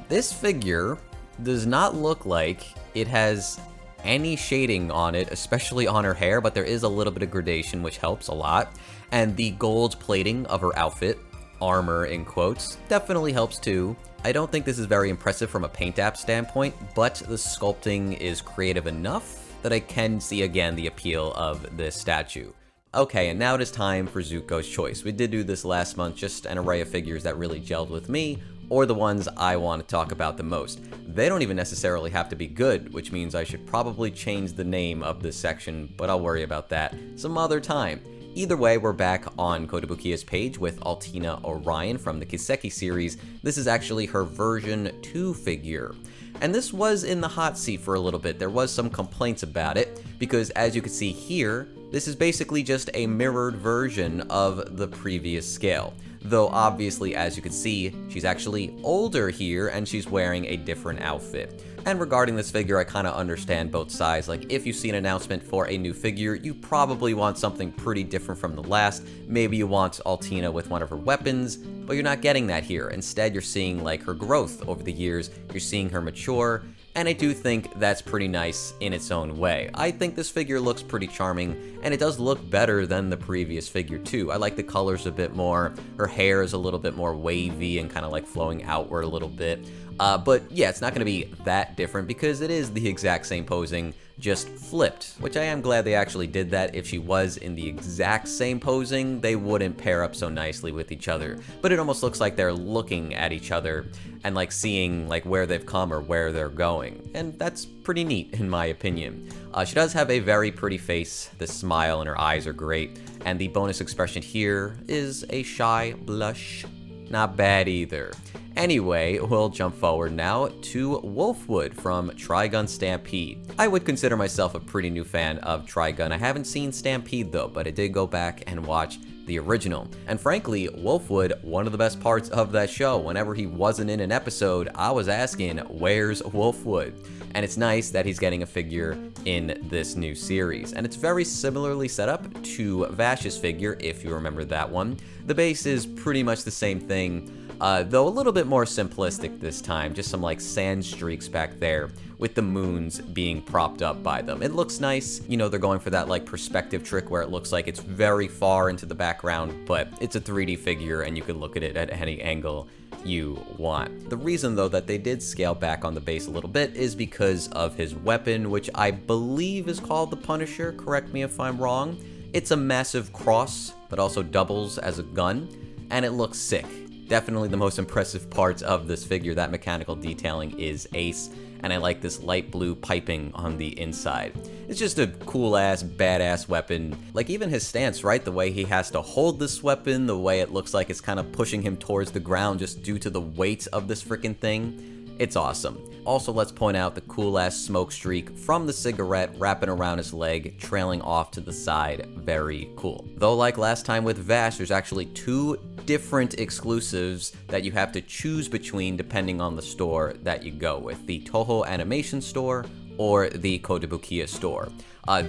This figure does not look like it has any shading on it, especially on her hair, but there is a little bit of gradation, which helps a lot. And the gold plating of her outfit, armor in quotes, definitely helps too. I don't think this is very impressive from a paint app standpoint, but the sculpting is creative enough that I can see again the appeal of this statue. Okay, and now it is time for Zucco's choice. We did do this last month, just an array of figures that really gelled with me, or the ones I want to talk about the most. They don't even necessarily have to be good, which means I should probably change the name of this section, but I'll worry about that some other time. Either way, we're back on Kotobukiya's page with Altina Orion from the Kiseki series. This is actually her version 2 figure. And this was in the hot seat for a little bit. There was some complaints about it, because as you can see here, this is basically just a mirrored version of the previous scale. Though obviously, as you can see, she's actually older here and she's wearing a different outfit. And regarding this figure, I kind of understand both sides. Like, if you see an announcement for a new figure, you probably want something pretty different from the last. Maybe you want Altina with one of her weapons, but you're not getting that here. Instead, you're seeing like her growth over the years, you're seeing her mature, and I do think that's pretty nice in its own way. I think this figure looks pretty charming, and it does look better than the previous figure too. I like the colors a bit more. Her hair is a little bit more wavy and kind of like flowing outward a little bit. But yeah, it's not going to be that different because it is the exact same posing, just flipped, which I am glad they actually did that. If she was in the exact same posing, they wouldn't pair up so nicely with each other. But it almost looks like they're looking at each other and like seeing like where they've come or where they're going. And that's pretty neat in my opinion. She does have a very pretty face. The smile and her eyes are great. And the bonus expression here is a shy blush. Not bad either. Anyway, we'll jump forward now to Wolfwood from Trigun Stampede. I would consider myself a pretty new fan of Trigun. I haven't seen Stampede though, but I did go back and watch the original. And frankly, Wolfwood, one of the best parts of that show. Whenever he wasn't in an episode, I was asking, where's Wolfwood? And it's nice that he's getting a figure in this new series. And it's very similarly set up to Vash's figure, if you remember that one. The base is pretty much the same thing, though a little bit more simplistic this time. Just some like sand streaks back there with the moons being propped up by them. It looks nice. You know, they're going for that like perspective trick where it looks like it's very far into the background, but it's a 3D figure and you can look at it at any angle you want. The reason though that they did scale back on the base a little bit is because of his weapon, which I believe is called the Punisher. Correct me if I'm wrong. It's a massive cross, but also doubles as a gun, and it looks sick. Definitely the most impressive part of this figure. That mechanical detailing is ace, and I like this light blue piping on the inside. It's just a cool-ass, badass weapon. Like even his stance, right? The way he has to hold this weapon, the way it looks like it's kind of pushing him towards the ground just due to the weight of this freaking thing. It's awesome. Also, let's point out the cool-ass smoke streak from the cigarette wrapping around his leg, trailing off to the side. Very cool. Though like last time with Vash, there's actually 2 different exclusives that you have to choose between depending on the store that you go with. The Toho Animation Store or the Kotobukiya store.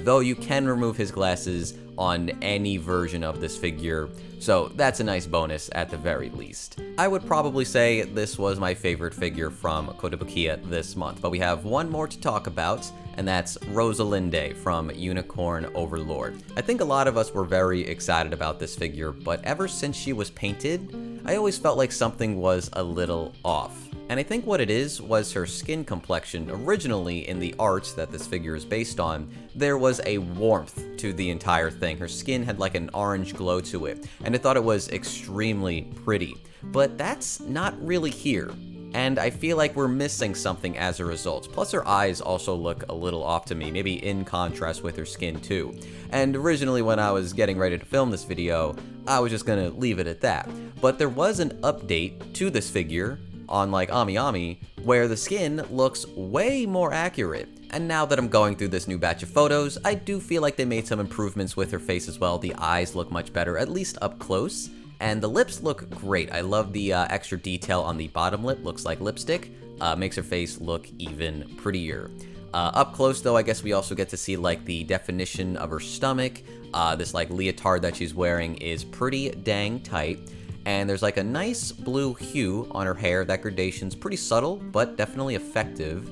Though you can remove his glasses on any version of this figure, so that's a nice bonus at the very least. I would probably say this was my favorite figure from Kotobukiya this month, but we have one more to talk about, and that's Rosalinde from Unicorn Overlord. I think a lot of us were very excited about this figure, but ever since she was painted, I always felt like something was a little off. And I think what it is was her skin complexion. Originally in the art that this figure is based on, there was a warmth to the entire thing. Her skin had like an orange glow to it, and I thought it was extremely pretty. But that's not really here, and I feel like we're missing something as a result. Plus her eyes also look a little off to me, maybe in contrast with her skin too. And originally when I was getting ready to film this video, I was just gonna leave it at that. But there was an update to this figure on like AmiAmi, where the skin looks way more accurate. And now that I'm going through this new batch of photos, I do feel like they made some improvements with her face as well. The eyes look much better, at least up close, and the lips look great. I love the extra detail on the bottom lip, looks like lipstick, makes her face look even prettier. Up close, though, I guess we also get to see, like, the definition of her stomach. This, like, leotard that she's wearing is pretty dang tight. And there's, like, a nice blue hue on her hair. That gradation's pretty subtle, but definitely effective.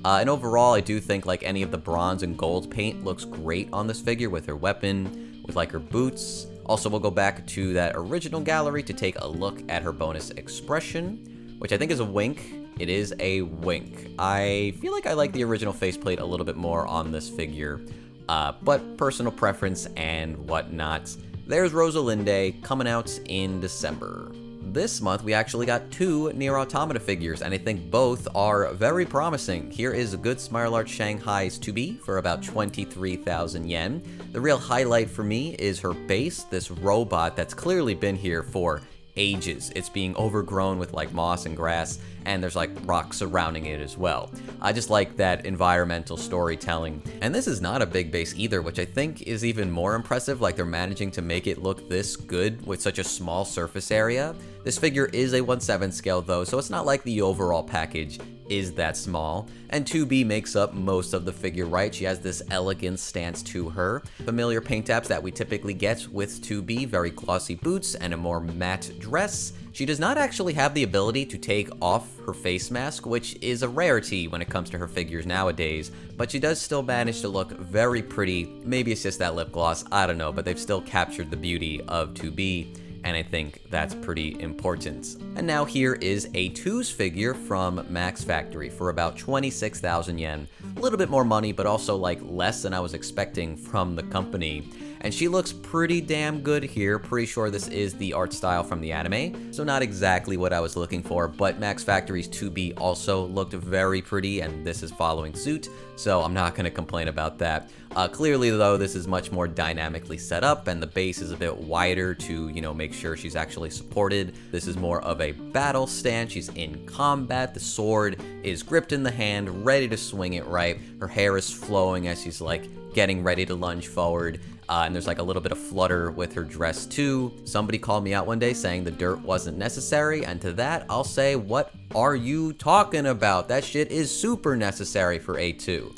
And overall, I do think, like, any of the bronze and gold paint looks great on this figure with her weapon, with, like, her boots. Also, we'll go back to that original gallery to take a look at her bonus expression, which I think is a wink. It is a wink. I feel like I like the original faceplate a little bit more on this figure, but personal preference and whatnot. There's Rosalinde coming out in December. This month, we actually got 2 Nier Automata figures, and I think both are very promising. Here is a Good Smile Art Shanghai's 2B for about 23,000 yen. The real highlight for me is her base, this robot that's clearly been here for ages. It's being overgrown with like moss and grass, and there's like rocks surrounding it as well. I just like that environmental storytelling. And this is not a big base either, which I think is even more impressive. Like, they're managing to make it look this good with such a small surface area. This figure is a 1/7 scale though, so it's not like the overall package is that small. And 2B makes up most of the figure, right? She has this elegant stance to her. Familiar paint apps that we typically get with 2B, very glossy boots and a more matte dress. She does not actually have the ability to take off her face mask, which is a rarity when it comes to her figures nowadays, but she does still manage to look very pretty. Maybe it's just that lip gloss, I don't know, but they've still captured the beauty of 2B, and I think that's pretty important. And now here is a Twos figure from Max Factory for about 26,000 yen. A little bit more money, but also like less than I was expecting from the company. And she looks pretty damn good here. Pretty sure this is the art style from the anime, so not exactly what I was looking for, but Max Factory's 2B also looked very pretty, and this is following suit, so I'm not going to complain about that. Clearly, though, this is much more dynamically set up, and the base is a bit wider to, you know, make sure she's actually supported. This is more of a battle stance. She's in combat. The sword is gripped in the hand, ready to swing it right. Her hair is flowing as she's, like, getting ready to lunge forward. And there's like a little bit of flutter with her dress too. Somebody called me out one day saying the dirt wasn't necessary, and to that I'll say, what are you talking about? That shit is super necessary for A2.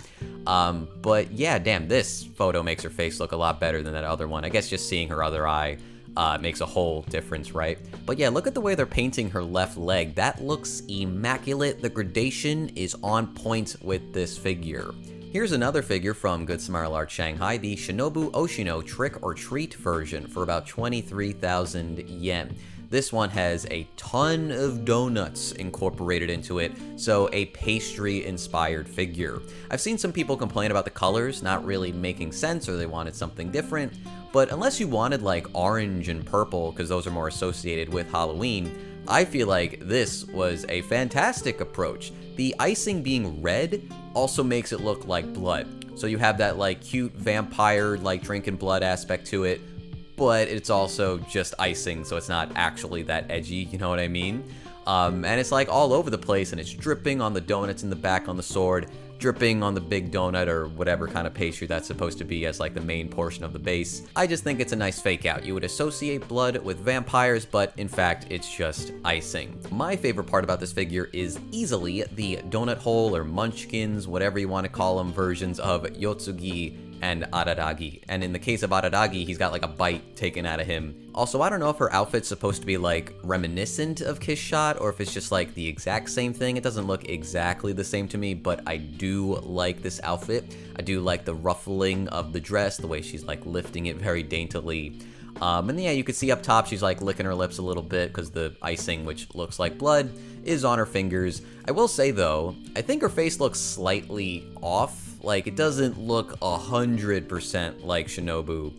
But yeah, damn, this photo makes her face look a lot better than that other one. I guess just seeing her other eye makes a whole difference, right? But yeah, look at the way they're painting her left leg. That looks immaculate. The gradation is on point with this figure. Here's another figure from Good Smile Art Shanghai, the Shinobu Oshino Trick or Treat version for about 23,000 yen. This one has a ton of donuts incorporated into it, so a pastry-inspired figure. I've seen some people complain about the colors not really making sense, or they wanted something different, but unless you wanted like orange and purple, because those are more associated with Halloween, I feel like this was a fantastic approach. The icing being red also makes it look like blood. So you have that like cute vampire like drinking blood aspect to it, but it's also just icing, so it's not actually that edgy, you know what I mean? And it's like all over the place, and it's dripping on the donuts in the back on the sword, dripping on the big donut or whatever kind of pastry that's supposed to be as like the main portion of the base. I just think it's a nice fake out. You would associate blood with vampires, but in fact, it's just icing. My favorite part about this figure is easily the donut hole or munchkins, whatever you want to call them, versions of Yotsugi and Araragi. And in the case of Araragi, he's got like a bite taken out of him. Also, I don't know if her outfit's supposed to be like reminiscent of Kiss Shot or if it's just like the exact same thing. It doesn't look exactly the same to me, but I do like this outfit. I do like the ruffling of the dress, the way she's like lifting it very daintily. And yeah, you can see up top she's like licking her lips a little bit because the icing, which looks like blood, is on her fingers. I will say though, I think her face looks slightly off. Like, it doesn't look 100% like Shinobu,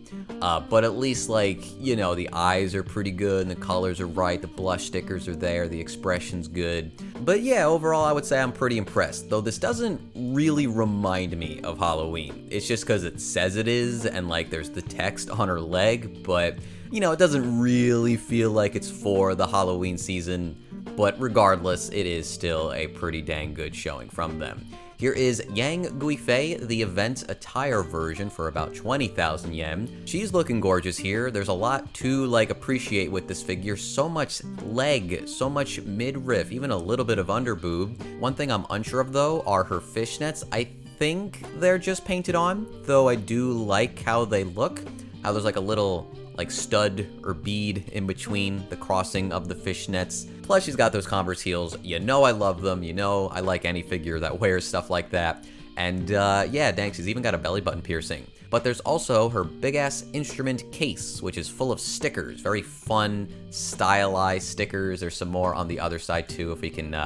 but at least, like, you know, the eyes are pretty good, and the colors are right, the blush stickers are there, the expression's good. But yeah, overall, I would say I'm pretty impressed, though this doesn't really remind me of Halloween. It's just because it says it is, and, like, there's the text on her leg, but, you know, it doesn't really feel like it's for the Halloween season. But regardless, it is still a pretty dang good showing from them. Here is Yang Guifei, the event attire version for about 20,000 yen. She's looking gorgeous here. There's a lot to like appreciate with this figure. So much leg, so much midriff, even a little bit of underboob. One thing I'm unsure of though are her fishnets. I think they're just painted on, though I do like how they look. How there's like a little like stud or bead in between the crossing of the fishnets. Plus she's got those Converse heels. You know I love them. You know I like any figure that wears stuff like that. And yeah, dang, she's even got a belly button piercing. But there's also her big-ass instrument case, which is full of stickers. Very fun, stylized stickers. There's some more on the other side, too, if we can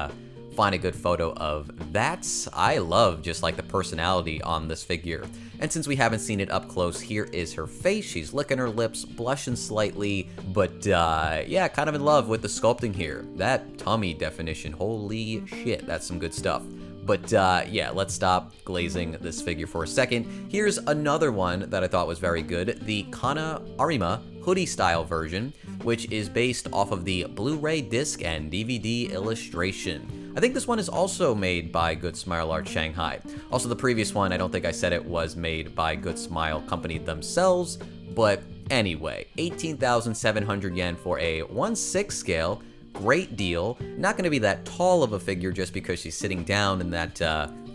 find a good photo of that. I love just, like, the personality on this figure. And since we haven't seen it up close, here is her face. She's licking her lips, blushing slightly. But, yeah, kind of in love with the sculpting here. That tummy definition, holy shit, that's some good stuff. But yeah, let's stop glazing this figure for a second. Here's another one that I thought was very good, the Kana Arima hoodie style version, which is based off of the Blu-ray disc and DVD illustration. I think this one is also made by Good Smile Art Shanghai. Also, the previous one, I don't think I said it was made by Good Smile Company themselves, but anyway, 18,700 yen for a 1/6 scale. Great deal. Not going to be that tall of a figure just because she's sitting down in that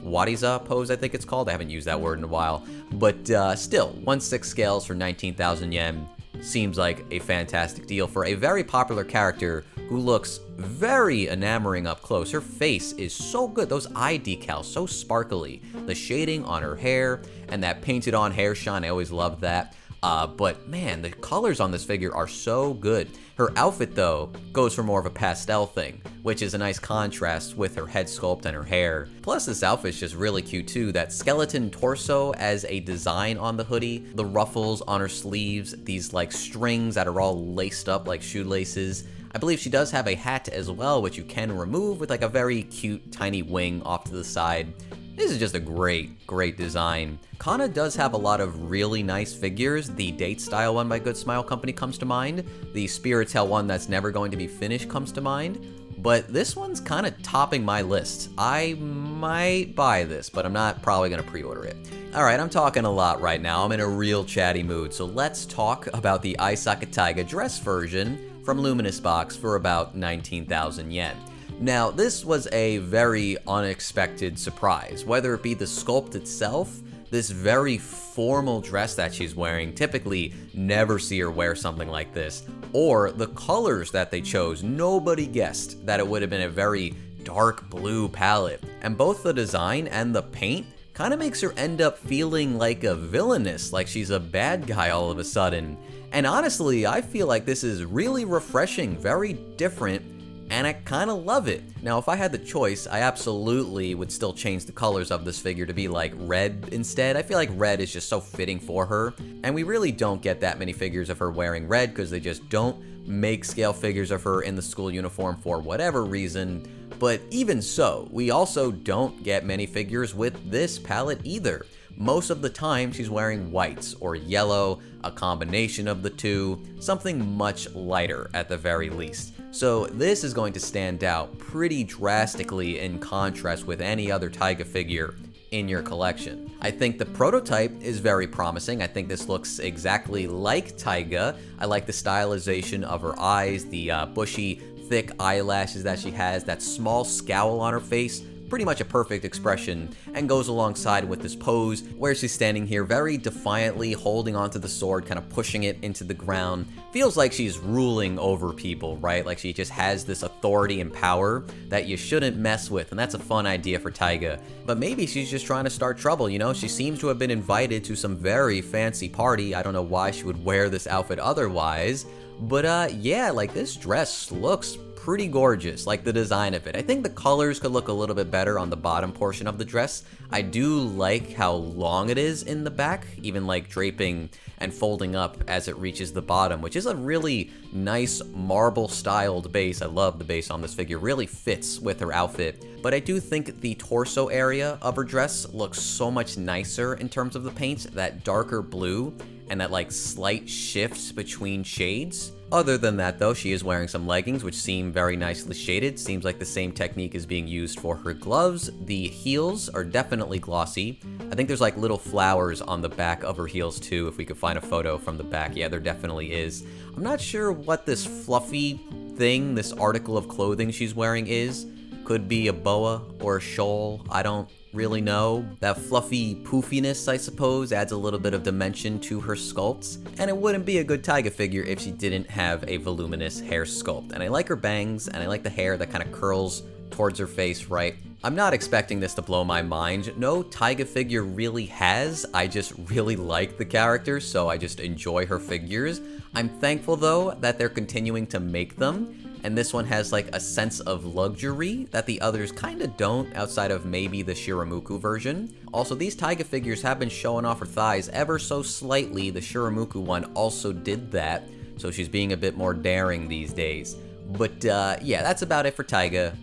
wariza pose, I think it's called. I haven't used that word in a while. But still, 1/6 scales for 19,000 yen seems like a fantastic deal for a very popular character who looks very enamoring up close. Her face is so good. Those eye decals, so sparkly. The shading on her hair and that painted on hair shine, I always loved that. But man, the colors on this figure are so good. Her outfit, though, goes for more of a pastel thing, which is a nice contrast with her head sculpt and her hair. Plus, this outfit's just really cute, too. That skeleton torso as a design on the hoodie, the ruffles on her sleeves, these, like, strings that are all laced up like shoelaces. I believe she does have a hat as well, which you can remove with, like, a very cute, tiny wing off to the side. This is just a great, great design. Kana does have a lot of really nice figures. The Date Style one by Good Smile Company comes to mind. The Spiritel one that's never going to be finished comes to mind. But this one's kind of topping my list. I might buy this, but I'm not probably going to pre-order it. Alright, I'm talking a lot right now. I'm in a real chatty mood. So let's talk about the Aisaka Taiga dress version from Luminous Box for about 19,000 yen. Now, this was a very unexpected surprise, whether it be the sculpt itself, this very formal dress that she's wearing, typically never see her wear something like this, or the colors that they chose. Nobody guessed that it would have been a very dark blue palette, and both the design and the paint kind of makes her end up feeling like a villainess, like she's a bad guy all of a sudden. And honestly, I feel like this is really refreshing, very different, and I kind of love it. Now, if I had the choice, I absolutely would still change the colors of this figure to be like red instead. I feel like red is just so fitting for her, and we really don't get that many figures of her wearing red because they just don't make scale figures of her in the school uniform for whatever reason. But even so, we also don't get many figures with this palette either. Most of the time, she's wearing whites or yellow, a combination of the two, something much lighter at the very least. So this is going to stand out pretty drastically in contrast with any other Taiga figure in your collection. I think the prototype is very promising. I think this looks exactly like Taiga. I like the stylization of her eyes, the bushy, thick eyelashes that she has, that small scowl on her face. Pretty much a perfect expression, and goes alongside with this pose where she's standing here very defiantly holding onto the sword, kind of pushing it into the ground. Feels like she's ruling over people, right? Like she just has this authority and power that you shouldn't mess with, and that's a fun idea for Taiga. But maybe she's just trying to start trouble, you know? She seems to have been invited to some very fancy party. I don't know why she would wear this outfit otherwise. But yeah, like this dress looks pretty gorgeous, like the design of it. I think the colors could look a little bit better on the bottom portion of the dress. I do like how long it is in the back, even like draping and folding up as it reaches the bottom, which is a really nice marble styled base. I love the base on this figure, really fits with her outfit. But I do think the torso area of her dress looks so much nicer in terms of the paint, that darker blue and that like slight shift between shades. Other than that though, she is wearing some leggings which seem very nicely shaded. Seems like the same technique is being used for her gloves. The heels are definitely glossy. I think there's like little flowers on the back of her heels too, if we could find a photo from the back. Yeah, there definitely is. I'm not sure what this fluffy thing, this article of clothing she's wearing is. Could be a boa or a shawl. I don't really know. That fluffy poofiness, I suppose, adds a little bit of dimension to her sculpts, and it wouldn't be a good Taiga figure if she didn't have a voluminous hair sculpt. And I like her bangs, and I like the hair that kind of curls towards her face, right? I'm not expecting this to blow my mind. No Taiga figure really has. I just really like the character, so I just enjoy her figures. I'm thankful though that they're continuing to make them, and this one has like a sense of luxury that the others kind of don't, outside of maybe the Shiramuku version. Also, these Taiga figures have been showing off her thighs ever so slightly. The Shiramuku one also did that, so she's being a bit more daring these days. But yeah, that's about it for Taiga.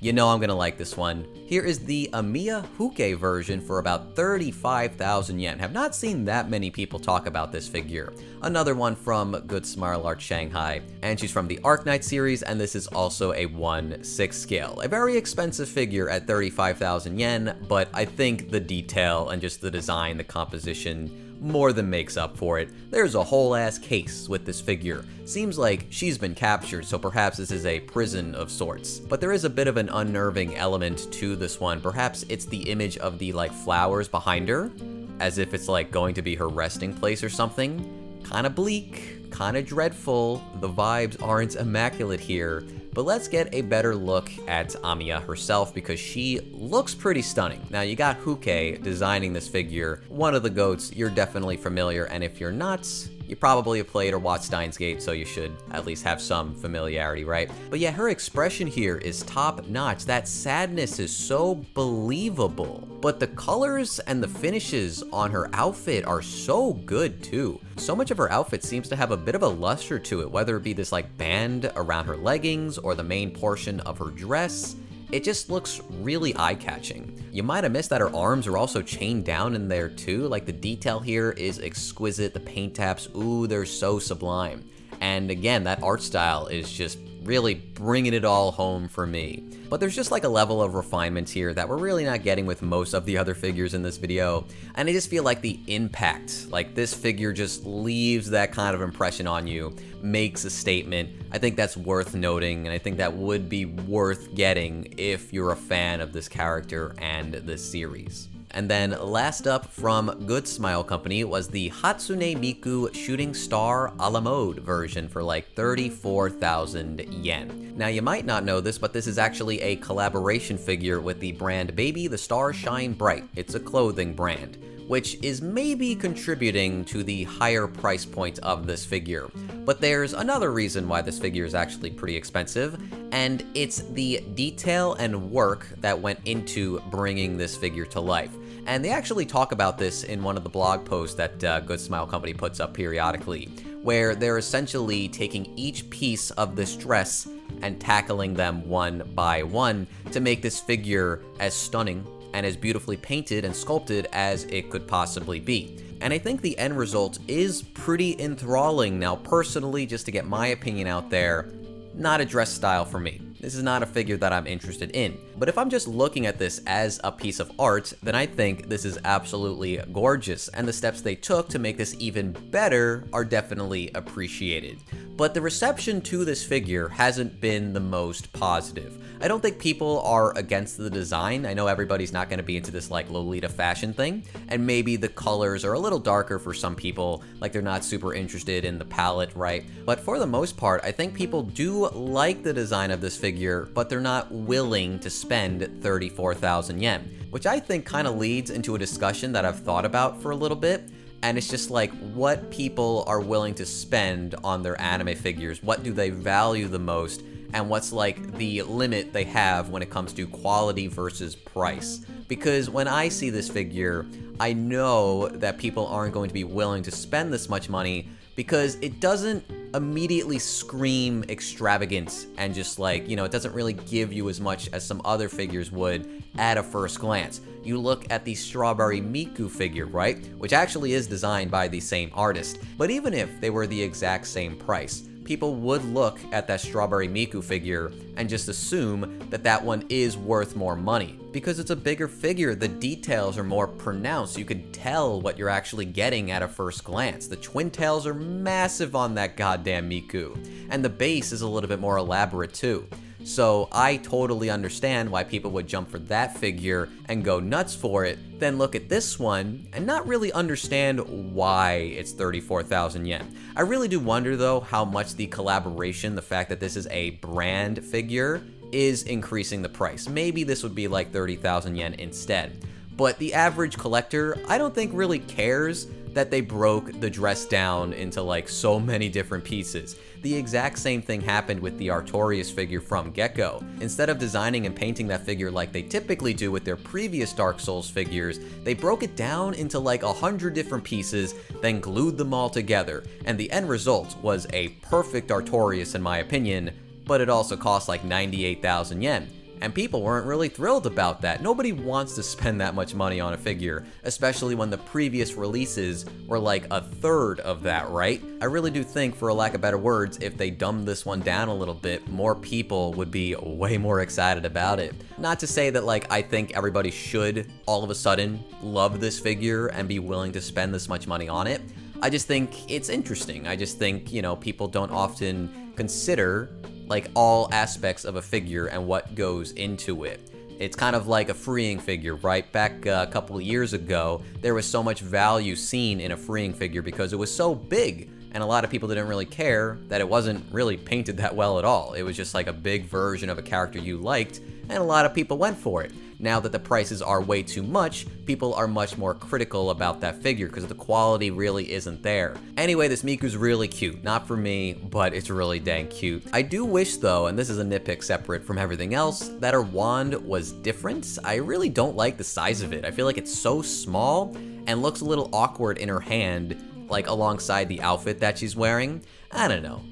You know I'm gonna like this one. Here is the Amiya Huke version for about 35,000 yen. Have not seen that many people talk about this figure. Another one from Good Smile Art Shanghai, and she's from the Arknight series, and this is also a 1/6 scale. A very expensive figure at 35,000 yen, but I think the detail and just the design, the composition, more than makes up for it. There's a whole ass case with this figure. Seems like she's been captured, so perhaps this is a prison of sorts. But there is a bit of an unnerving element to this one. Perhaps it's the image of the like flowers behind her, as if it's like going to be her resting place or something. Kinda bleak, kinda dreadful. The vibes aren't immaculate here. But let's get a better look at Amiya herself, because she looks pretty stunning. Now, you got Huke designing this figure, one of the GOATs. You're definitely familiar, and if you're not, you probably have played or watched Steins Gate, so you should at least have some familiarity, right? But yeah, her expression here is top notch. That sadness is so believable. But the colors and the finishes on her outfit are so good too. So much of her outfit seems to have a bit of a luster to it, whether it be this like band around her leggings or the main portion of her dress. It just looks really eye-catching. You might have missed that her arms are also chained down in there too. Like, the detail here is exquisite. The paint taps, ooh, they're so sublime. And again, that art style is just really bringing it all home for me. But there's just like a level of refinement here that we're really not getting with most of the other figures in this video. And I just feel like the impact, like this figure just leaves that kind of impression on you, makes a statement. I think that's worth noting, and I think that would be worth getting if you're a fan of this character and this series. And then last up from Good Smile Company was the Hatsune Miku Shooting Star a la mode version for like 34,000 yen. Now, you might not know this, but this is actually a collaboration figure with the brand Baby the Stars Shine Bright. It's a clothing brand, which is maybe contributing to the higher price point of this figure. But there's another reason why this figure is actually pretty expensive, and it's the detail and work that went into bringing this figure to life. And they actually talk about this in one of the blog posts that Good Smile Company puts up periodically, where they're essentially taking each piece of this dress and tackling them one by one to make this figure as stunning and as beautifully painted and sculpted as it could possibly be. And I think the end result is pretty enthralling. Now, personally, just to get my opinion out there, not a dress style for me. This is not a figure that I'm interested in. But if I'm just looking at this as a piece of art, then I think this is absolutely gorgeous, and the steps they took to make this even better are definitely appreciated. But the reception to this figure hasn't been the most positive. I don't think people are against the design. I know everybody's not going to be into this like Lolita fashion thing, and maybe the colors are a little darker for some people, like they're not super interested in the palette, right? But for the most part, I think people do like the design of this figure, but they're not willing to spend 34,000 yen, which I think kind of leads into a discussion that I've thought about for a little bit. And it's just like, what people are willing to spend on their anime figures, what do they value the most, and what's like the limit they have when it comes to quality versus price. Because when I see this figure, I know that people aren't going to be willing to spend this much money because it doesn't immediately scream extravagant and just like, you know, it doesn't really give you as much as some other figures would at a first glance. You look at the Strawberry Miku figure, right? Which actually is designed by the same artist. But even if they were the exact same price, people would look at that Strawberry Miku figure and just assume that that one is worth more money. Because it's a bigger figure, the details are more pronounced. You can tell what you're actually getting at a first glance. The twin tails are massive on that goddamn Miku, and the base is a little bit more elaborate too. So I totally understand why people would jump for that figure and go nuts for it, then look at this one and not really understand why it's 34,000 yen. I really do wonder though how much the collaboration, the fact that this is a brand figure, is increasing the price. Maybe this would be like 30,000 yen instead. But the average collector, I don't think really cares that they broke the dress down into like so many different pieces. The exact same thing happened with the Artorias figure from Gecko. Instead of designing and painting that figure like they typically do with their previous Dark Souls figures, they broke it down into like 100 different pieces, then glued them all together, and the end result was a perfect Artorias in my opinion, but it also cost like 98,000 yen. And people weren't really thrilled about that. Nobody wants to spend that much money on a figure, especially when the previous releases were like a third of that, right? I really do think, for a lack of better words, if they dumbed this one down a little bit, more people would be way more excited about it. Not to say that like I think everybody should all of a sudden love this figure and be willing to spend this much money on it. I just think it's interesting. I just think, you know, people don't often consider like all aspects of a figure and what goes into it. It's kind of like a freeing figure, right? Back a couple of years ago, there was so much value seen in a freeing figure because it was so big, and a lot of people didn't really care that it wasn't really painted that well at all. It was just like a big version of a character you liked, and a lot of people went for it. Now that the prices are way too much, people are much more critical about that figure because the quality really isn't there. Anyway, this Miku's really cute. Not for me, but it's really dang cute. I do wish though, and this is a nitpick separate from everything else, that her wand was different. I really don't like the size of it. I feel like it's so small and looks a little awkward in her hand, like alongside the outfit that she's wearing. I don't know.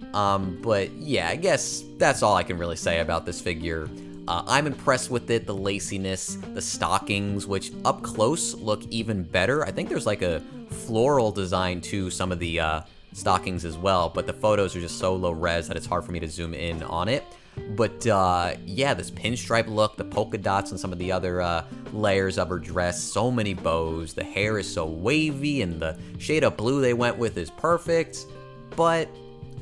But yeah, I guess that's all I can really say about this figure. I'm impressed with it, the laciness, the stockings, which up close look even better. I think there's like a floral design to some of the stockings as well, but the photos are just so low res that it's hard for me to zoom in on it. But yeah, this pinstripe look, the polka dots and some of the other layers of her dress, so many bows, the hair is so wavy, and the shade of blue they went with is perfect. But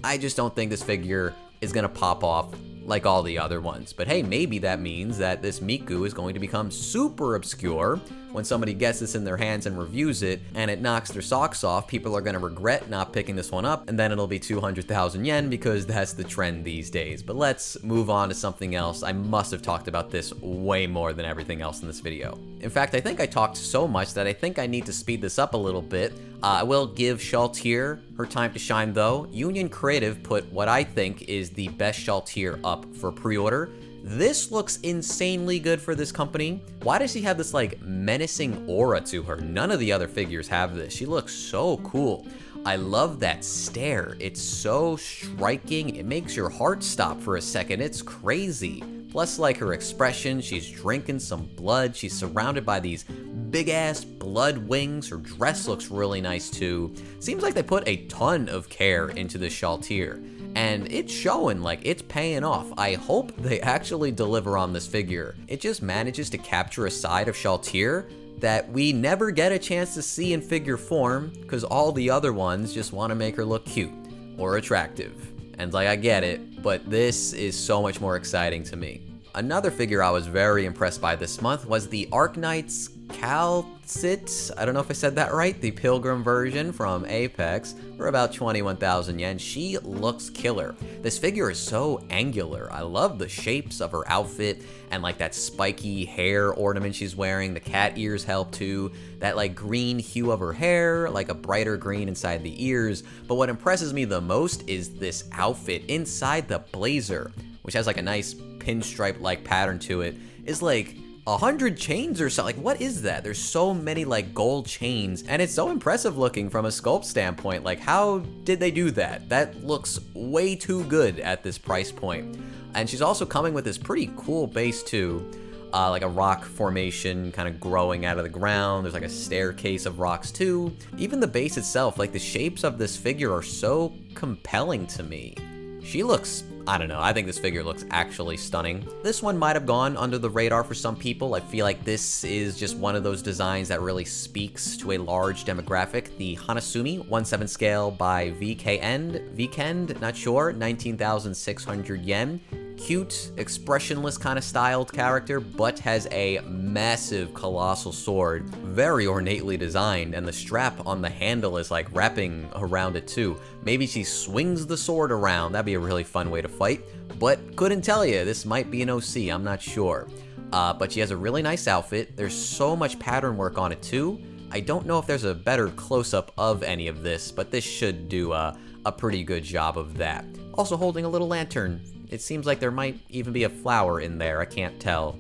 I just don't think this figure is gonna pop off like all the other ones. But hey, maybe that means that this Miku is going to become super obscure. When somebody gets this in their hands and reviews it, and it knocks their socks off, people are gonna regret not picking this one up, and then it'll be 200,000 yen because that's the trend these days. But let's move on to something else. I must have talked about this way more than everything else in this video. In fact, I think I talked so much that I think I need to speed this up a little bit. I will give Shaltier her time to shine though. Union Creative put what I think is the best Shaltier up for pre-order. This looks insanely good for this company. Why does she have this like menacing aura to her? None of the other figures have this. She looks so cool. I love that stare. It's so striking. It makes your heart stop for a second. It's crazy. Plus, like her expression, she's drinking some blood. She's surrounded by these big ass blood wings. Her dress looks really nice too. Seems like they put a ton of care into this Shaltier. And it's showing, like it's paying off. I hope they actually deliver on this figure. It just manages to capture a side of Shaltier that we never get a chance to see in figure form because all the other ones just want to make her look cute or attractive. And like, I get it, but this is so much more exciting to me. Another figure I was very impressed by this month was the Arknight's Calcit. I don't know if I said that right. The Pilgrim version from Apex for about 21,000 yen. She looks killer. This figure is so angular. I love the shapes of her outfit and like that spiky hair ornament she's wearing. The cat ears help too. That like green hue of her hair, like a brighter green inside the ears. But what impresses me the most is this outfit inside the blazer, which has like a nice pinstripe-like pattern to it, is like 100 chains or so. Like, what is that? There's so many like gold chains, and it's so impressive looking from a sculpt standpoint. Like, how did they do that? That looks way too good at this price point. And she's also coming with this pretty cool base too, like a rock formation kind of growing out of the ground. There's like a staircase of rocks too. Even the base itself, like the shapes of this figure are so compelling to me. She looks, I don't know, I think this figure looks actually stunning. This one might have gone under the radar for some people. I feel like this is just one of those designs that really speaks to a large demographic. The Hanasumi 1/7 scale by Vkend, not sure, 19,600 yen. cute, expressionless kind of styled character, but has a massive colossal sword, very ornately designed, and the strap on the handle is like wrapping around it too. Maybe she swings the sword around, that'd be a really fun way to fight, but couldn't tell you, this might be an OC, I'm not sure. But she has a really nice outfit, there's so much pattern work on it too. I don't know if there's a better close-up of any of this, but this should do a pretty good job of that. Also holding a little lantern. It seems like there might even be a flower in there, I can't tell.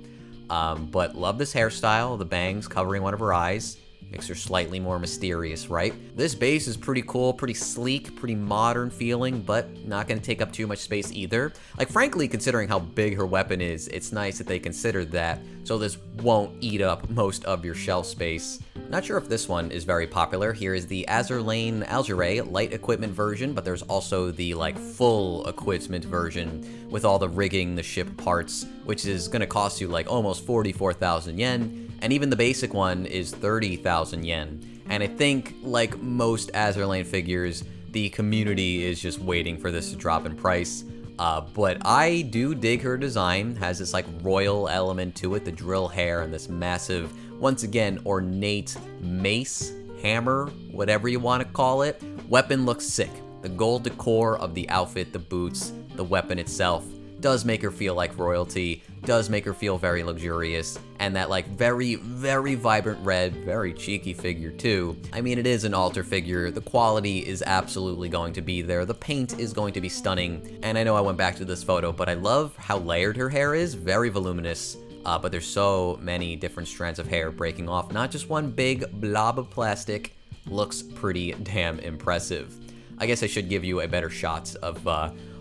But love this hairstyle, the bangs covering one of her eyes. Makes her slightly more mysterious, right? This base is pretty cool, pretty sleek, pretty modern feeling, but not gonna take up too much space either. Like, frankly, considering how big her weapon is, it's nice that they considered that, so this won't eat up most of your shelf space. Not sure if this one is very popular. Here is the Azurlane Algere light equipment version, but there's also the, like, full equipment version with all the rigging, the ship parts, which is gonna cost you, like, almost 44,000 yen. And even the basic one is 30,000 yen. And I think, like most Azurlane figures, the community is just waiting for this to drop in price. But I do dig her design. Has this like royal element to it, the drill hair and this massive, once again, ornate mace, hammer, whatever you want to call it. Weapon looks sick. The gold decor of the outfit, the boots, the weapon itself does make her feel like royalty, does make her feel very luxurious, and that like very, very vibrant red, very cheeky figure too. I mean, it is an altar figure, the quality is absolutely going to be there, the paint is going to be stunning, and I know I went back to this photo, but I love how layered her hair is, very voluminous, but there's so many different strands of hair breaking off, not just one big blob of plastic. Looks pretty damn impressive. I guess I should give you a better shot of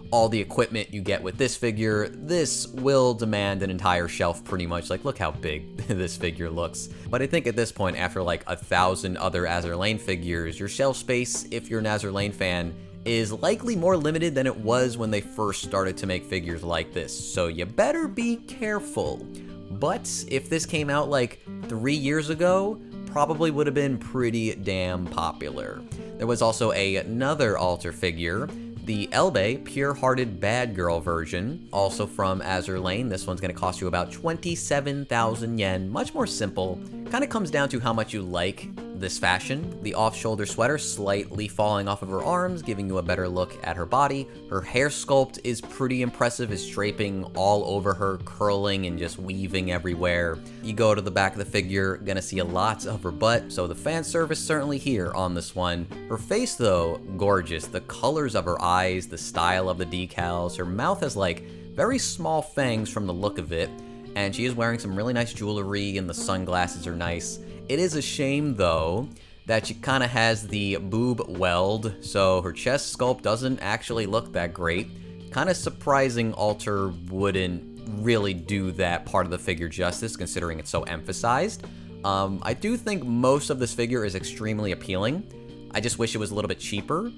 all the equipment you get with this figure. This will demand an entire shelf pretty much. Like, look how big this figure looks. But I think at this point, after like 1,000 other Azurlane figures, your shelf space, if you're an Azurlane fan, is likely more limited than it was when they first started to make figures like this. So you better be careful. But if this came out like 3 years ago, probably would have been pretty damn popular. There was also another altar figure, the Elbe Pure-Hearted Bad Girl version, also from Azurlane. This one's going to cost you about 27,000 yen, much more simple. Kind of comes down to how much you like this fashion. The off-shoulder sweater slightly falling off of her arms, giving you a better look at her body. Her hair sculpt is pretty impressive, is draping all over her, curling and just weaving everywhere. You go to the back of the figure, gonna see a lot of her butt, so the fan service certainly here on this one. Her face though, gorgeous. The colors of her eyes, the style of the decals, her mouth has like very small fangs from the look of it, and she is wearing some really nice jewelry and the sunglasses are nice. It is a shame, though, that she kind of has the boob weld, so her chest sculpt doesn't actually look that great. Kind of surprising altar wouldn't really do that part of the figure justice, considering it's so emphasized. I do think most of this figure is extremely appealing. I just wish it was a little bit cheaper.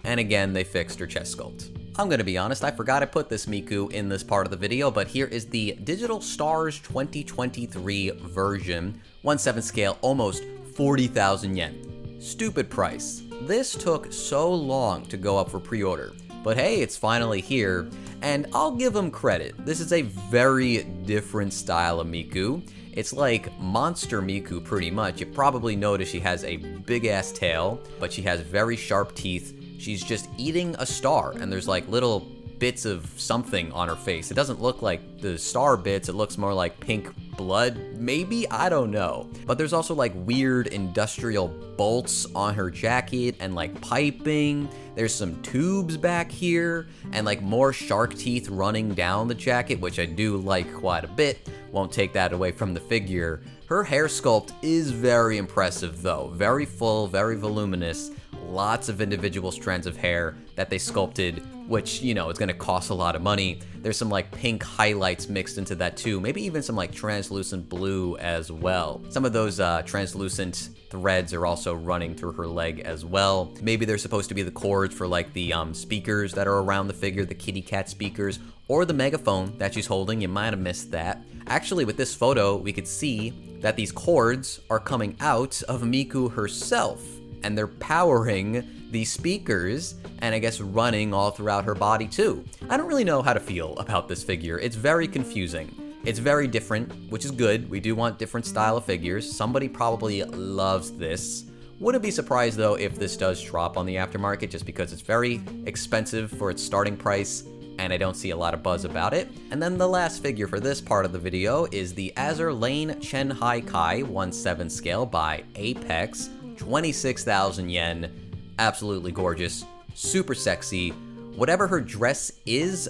And again, they fixed her chest sculpt. I'm gonna be honest, I forgot I put this Miku in this part of the video, but here is the Digital Stars 2023 version. 1/7 scale, almost 40,000 yen. Stupid price. This took so long to go up for pre-order, but hey, it's finally here, and I'll give them credit. This is a very different style of Miku. It's like Monster Miku pretty much. You probably notice she has a big ass tail, but she has very sharp teeth. She's just eating a star, and there's like little bits of something on her face. It doesn't look like the star bits, it looks more like pink blood, maybe? I don't know. But there's also like weird industrial bolts on her jacket and like piping. There's some tubes back here and like more shark teeth running down the jacket, which I do like quite a bit. Won't take that away from the figure. Her hair sculpt is very impressive though. Very full, very voluminous. Lots of individual strands of hair that they sculpted, which, you know, it's gonna cost a lot of money. There's some like pink highlights mixed into that too, maybe even some like translucent blue as well. Some of those translucent threads are also running through her leg as well. Maybe they're supposed to be the cords for like the speakers that are around the figure, the kitty cat speakers, or the megaphone that she's holding. You might have missed that. Actually, with this photo, we could see that these cords are coming out of Miku herself, and they're powering the speakers, and I guess running all throughout her body too. I don't really know how to feel about this figure. It's very confusing. It's very different, which is good. We do want different style of figures. Somebody probably loves this. Wouldn't be surprised though if this does drop on the aftermarket just because it's very expensive for its starting price and I don't see a lot of buzz about it. And then the last figure for this part of the video is the Azur Lane Chen Hai Kai 1/7 scale by Apex, 26,000 yen. Absolutely gorgeous, super sexy. Whatever her dress is,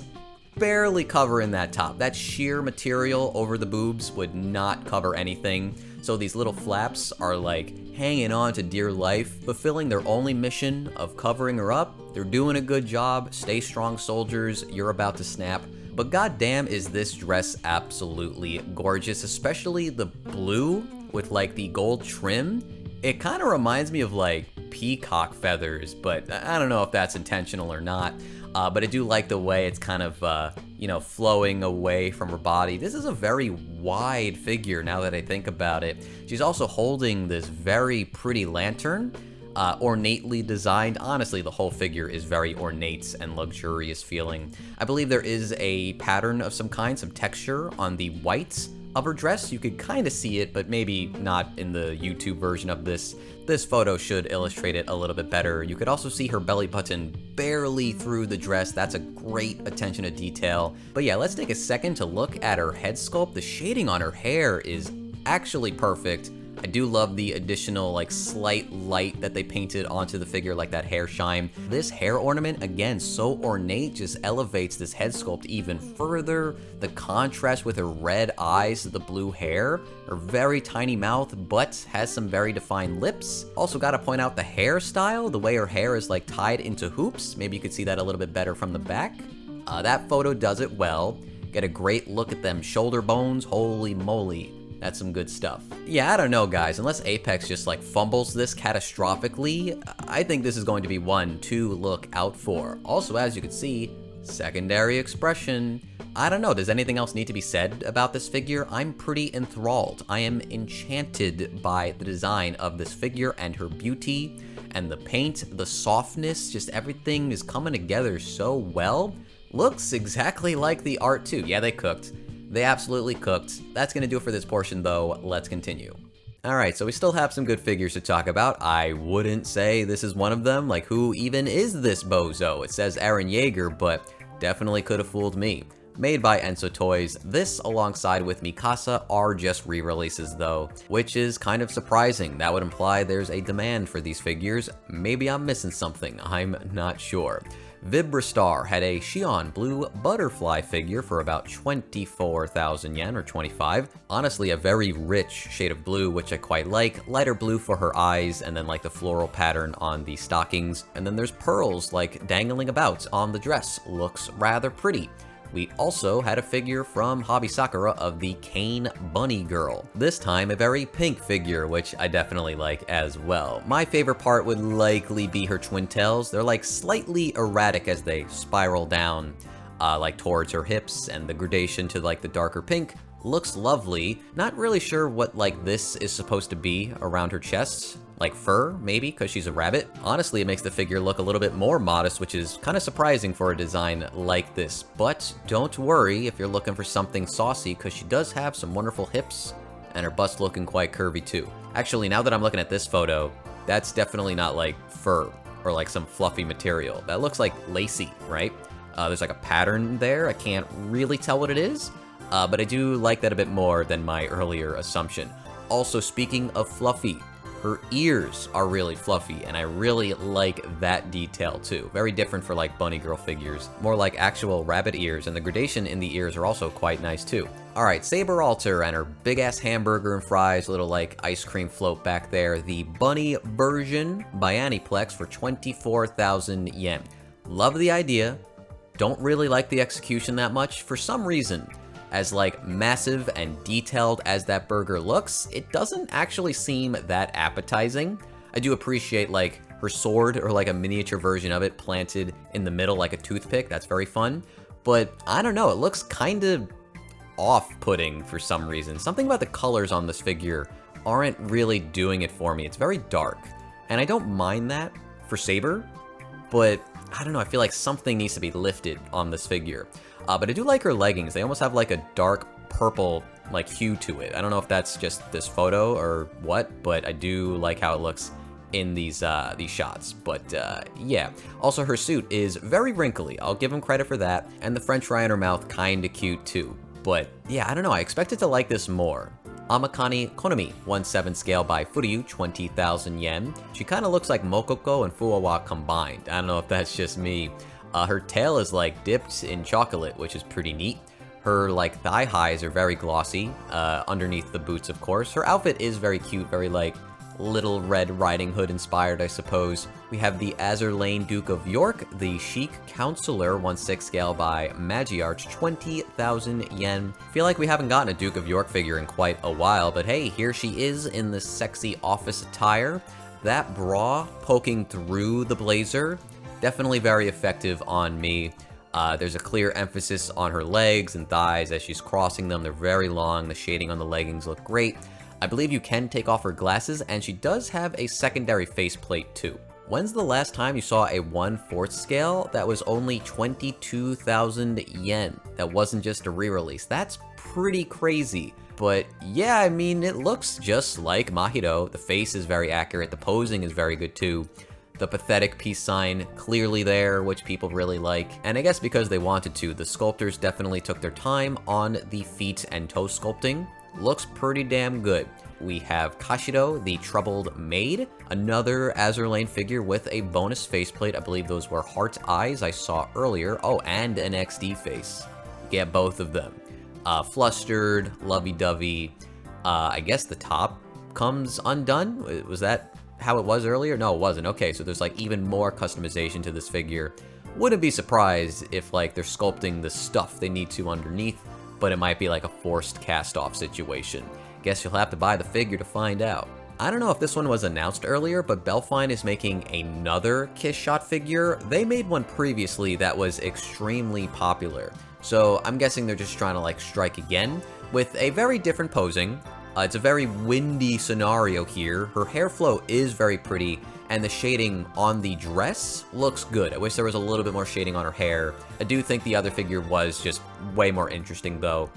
barely covering that top. That sheer material over the boobs would not cover anything. So these little flaps are like hanging on to dear life, fulfilling their only mission of covering her up. They're doing a good job. Stay strong, soldiers. You're about to snap. But goddamn is this dress absolutely gorgeous, especially the blue with like the gold trim. It kind of reminds me of like peacock feathers, but I don't know if that's intentional or not. But I do like the way it's kind of, flowing away from her body. This is a very wide figure now that I think about it. She's also holding this very pretty lantern, ornately designed. Honestly, the whole figure is very ornate and luxurious feeling. I believe there is a pattern of some kind, some texture on the whites of her dress. You could kind of see it, but maybe not in the YouTube version of this. This photo should illustrate it a little bit better. You could also see her belly button barely through the dress. That's a great attention to detail. But yeah, let's take a second to look at her head sculpt. The shading on her hair is actually perfect. I do love the additional like slight light that they painted onto the figure, like that hair shine. This hair ornament, again, so ornate, just elevates this head sculpt even further. The contrast with her red eyes, the blue hair, her very tiny mouth, but has some very defined lips. Also gotta point out the hairstyle, the way her hair is like tied into hoops. Maybe you could see that a little bit better from the back. That photo does it well. Get a great look at them shoulder bones, holy moly. That's some good stuff. Yeah, I don't know, guys. Unless Apex just like fumbles this catastrophically, I think this is going to be one to look out for. Also, as you can see, secondary expression. I don't know, does anything else need to be said about this figure? I'm pretty enthralled. I am enchanted by the design of this figure and her beauty and the paint, the softness, just everything is coming together so well. Looks exactly like the art too. Yeah, they cooked. They absolutely cooked. That's gonna do it for this portion though. Let's continue. Alright, so we still have some good figures to talk about. I wouldn't say this is one of them. Like, who even is this bozo? It says Aaron Yeager, but definitely could have fooled me. Made by Enso Toys, this alongside with Mikasa are just re-releases though, which is kind of surprising. That would imply there's a demand for these figures. Maybe I'm missing something, I'm not sure. Vibrastar had a Shion blue butterfly figure for about 24,000 yen or 25. Honestly, a very rich shade of blue, which I quite like. Lighter blue for her eyes, and then like the floral pattern on the stockings. And then there's pearls like dangling about on the dress. Looks rather pretty. We also had a figure from Hobby Sakura of the Cane Bunny Girl. This time a very pink figure, which I definitely like as well. My favorite part would likely be her twin tails. They're like slightly erratic as they spiral down like towards her hips, and the gradation to like the darker pink looks lovely. Not really sure what like this is supposed to be around her chest. Like fur, maybe, because she's a rabbit. Honestly, it makes the figure look a little bit more modest, which is kind of surprising for a design like this. But don't worry if you're looking for something saucy, because she does have some wonderful hips, and her bust looking quite curvy too. Actually, now that I'm looking at this photo, that's definitely not like fur or like some fluffy material. That looks like lacy, right? There's like a pattern there. I can't really tell what it is, but I do like that a bit more than my earlier assumption. Also, speaking of fluffy, her ears are really fluffy, and I really like that detail too. Very different for like bunny girl figures. More like actual rabbit ears, and the gradation in the ears are also quite nice too. Alright, Saber Alter and her big ass hamburger and fries, little like ice cream float back there. The bunny version by Aniplex for 24,000 yen. Love the idea. Don't really like the execution that much for some reason. As like massive and detailed as that burger looks, it doesn't actually seem that appetizing. I do appreciate like her sword or like a miniature version of it planted in the middle like a toothpick. That's very fun. But I don't know, it looks kind of off-putting for some reason. Something about the colors on this figure aren't really doing it for me. It's very dark, and I don't mind that for Saber, but I don't know, I feel like something needs to be lifted on this figure. But I do like her leggings. They almost have like a dark purple like hue to it. I don't know if that's just this photo or what, but I do like how it looks in these shots. But yeah, also her suit is very wrinkly. I'll give him credit for that, and the French fry in her mouth kinda cute too. But yeah, I don't know, I expected to like this more. Amakani Konami, 1/7 scale by Furyu, 20,000 yen. She kind of looks like Mokoko and Fuwawa combined. I don't know if that's just me. Her tail is like dipped in chocolate, which is pretty neat. Her like thigh highs are very glossy, underneath the boots of course. Her outfit is very cute, very like Little Red Riding Hood inspired, I suppose. We have the Azur Lane Duke of York, the Chic Counselor, 1/6 scale by Magiarch, 20,000 yen. Feel like we haven't gotten a Duke of York figure in quite a while, but hey, here she is in this sexy office attire. That bra poking through the blazer, definitely very effective on me. There's a clear emphasis on her legs and thighs as she's crossing them. They're very long. The shading on the leggings look great. I believe you can take off her glasses, and she does have a secondary faceplate too. When's the last time you saw a 1/4 scale that was only 22,000 yen? That wasn't just a re-release. That's pretty crazy. But yeah, I mean, it looks just like Mahito. The face is very accurate. The posing is very good too. The pathetic peace sign clearly there, which people really like. And I guess because they wanted to, the sculptors definitely took their time on the feet and toe sculpting. Looks pretty damn good. We have Kashido, the Troubled Maid, another Azur Lane figure with a bonus faceplate. I believe those were heart eyes I saw earlier. Oh, and an XD face. Get both of them. Flustered, lovey-dovey. I guess the top comes undone? Was that how it was earlier? No, it wasn't. Okay, so there's like even more customization to this figure. Wouldn't be surprised if like they're sculpting the stuff they need to underneath, but it might be like a forced cast-off situation. Guess you'll have to buy the figure to find out. I don't know if this one was announced earlier, but Belfine is making another Kiss Shot figure. They made one previously that was extremely popular. So I'm guessing they're just trying to like strike again with a very different posing. It's a very windy scenario here. Her hair flow is very pretty, and the shading on the dress looks good. I wish there was a little bit more shading on her hair. I do think the other figure was just way more interesting though.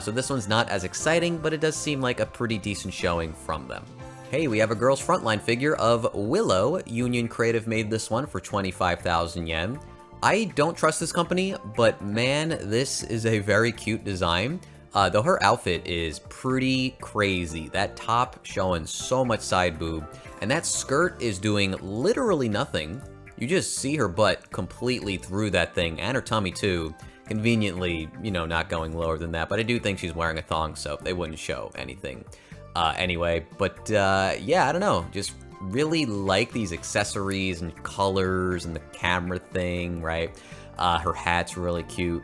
So this one's not as exciting, but it does seem like a pretty decent showing from them. Hey, we have a girl's frontline figure of Willow. Union Creative made this one for 25,000 yen. I don't trust this company, but man, this is a very cute design. Though her outfit is pretty crazy. That top showing so much side boob, and that skirt is doing literally nothing. You just see her butt completely through that thing, and her tummy too. Conveniently, you know, not going lower than that, but I do think she's wearing a thong, so they wouldn't show anything. Anyway, but yeah, I don't know. Just really like these accessories and colors and the camera thing, right? Her hat's really cute.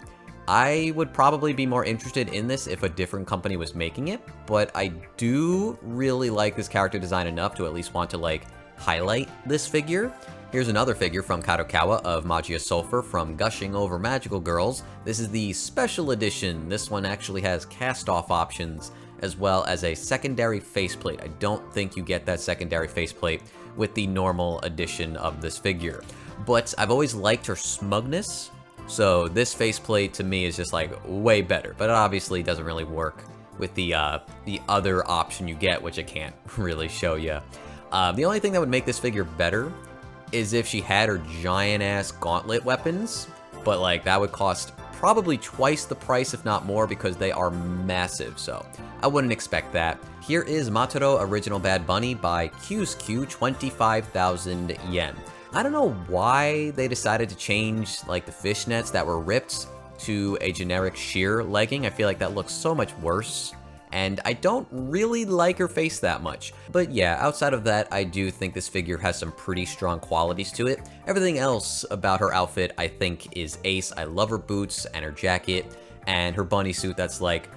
I would probably be more interested in this if a different company was making it, but I do really like this character design enough to at least want to like highlight this figure. Here's another figure from Kadokawa of Magia Sulphur from Gushing Over Magical Girls. This is the special edition. This one actually has cast-off options as well as a secondary faceplate. I don't think you get that secondary faceplate with the normal edition of this figure. But I've always liked her smugness, so this faceplate to me is just like way better. But it obviously doesn't really work with the other option you get, which I can't really show you. The only thing that would make this figure better is if she had her giant-ass gauntlet weapons, but like that would cost probably twice the price, if not more, because they are massive, so I wouldn't expect that. Here is Mataro Original Bad Bunny by Q's 25,000 yen. I don't know why they decided to change like the fishnets that were ripped to a generic sheer legging. I feel like that looks so much worse, and I don't really like her face that much. But yeah, outside of that, I do think this figure has some pretty strong qualities to it. Everything else about her outfit I think is ace. I love her boots and her jacket and her bunny suit that's like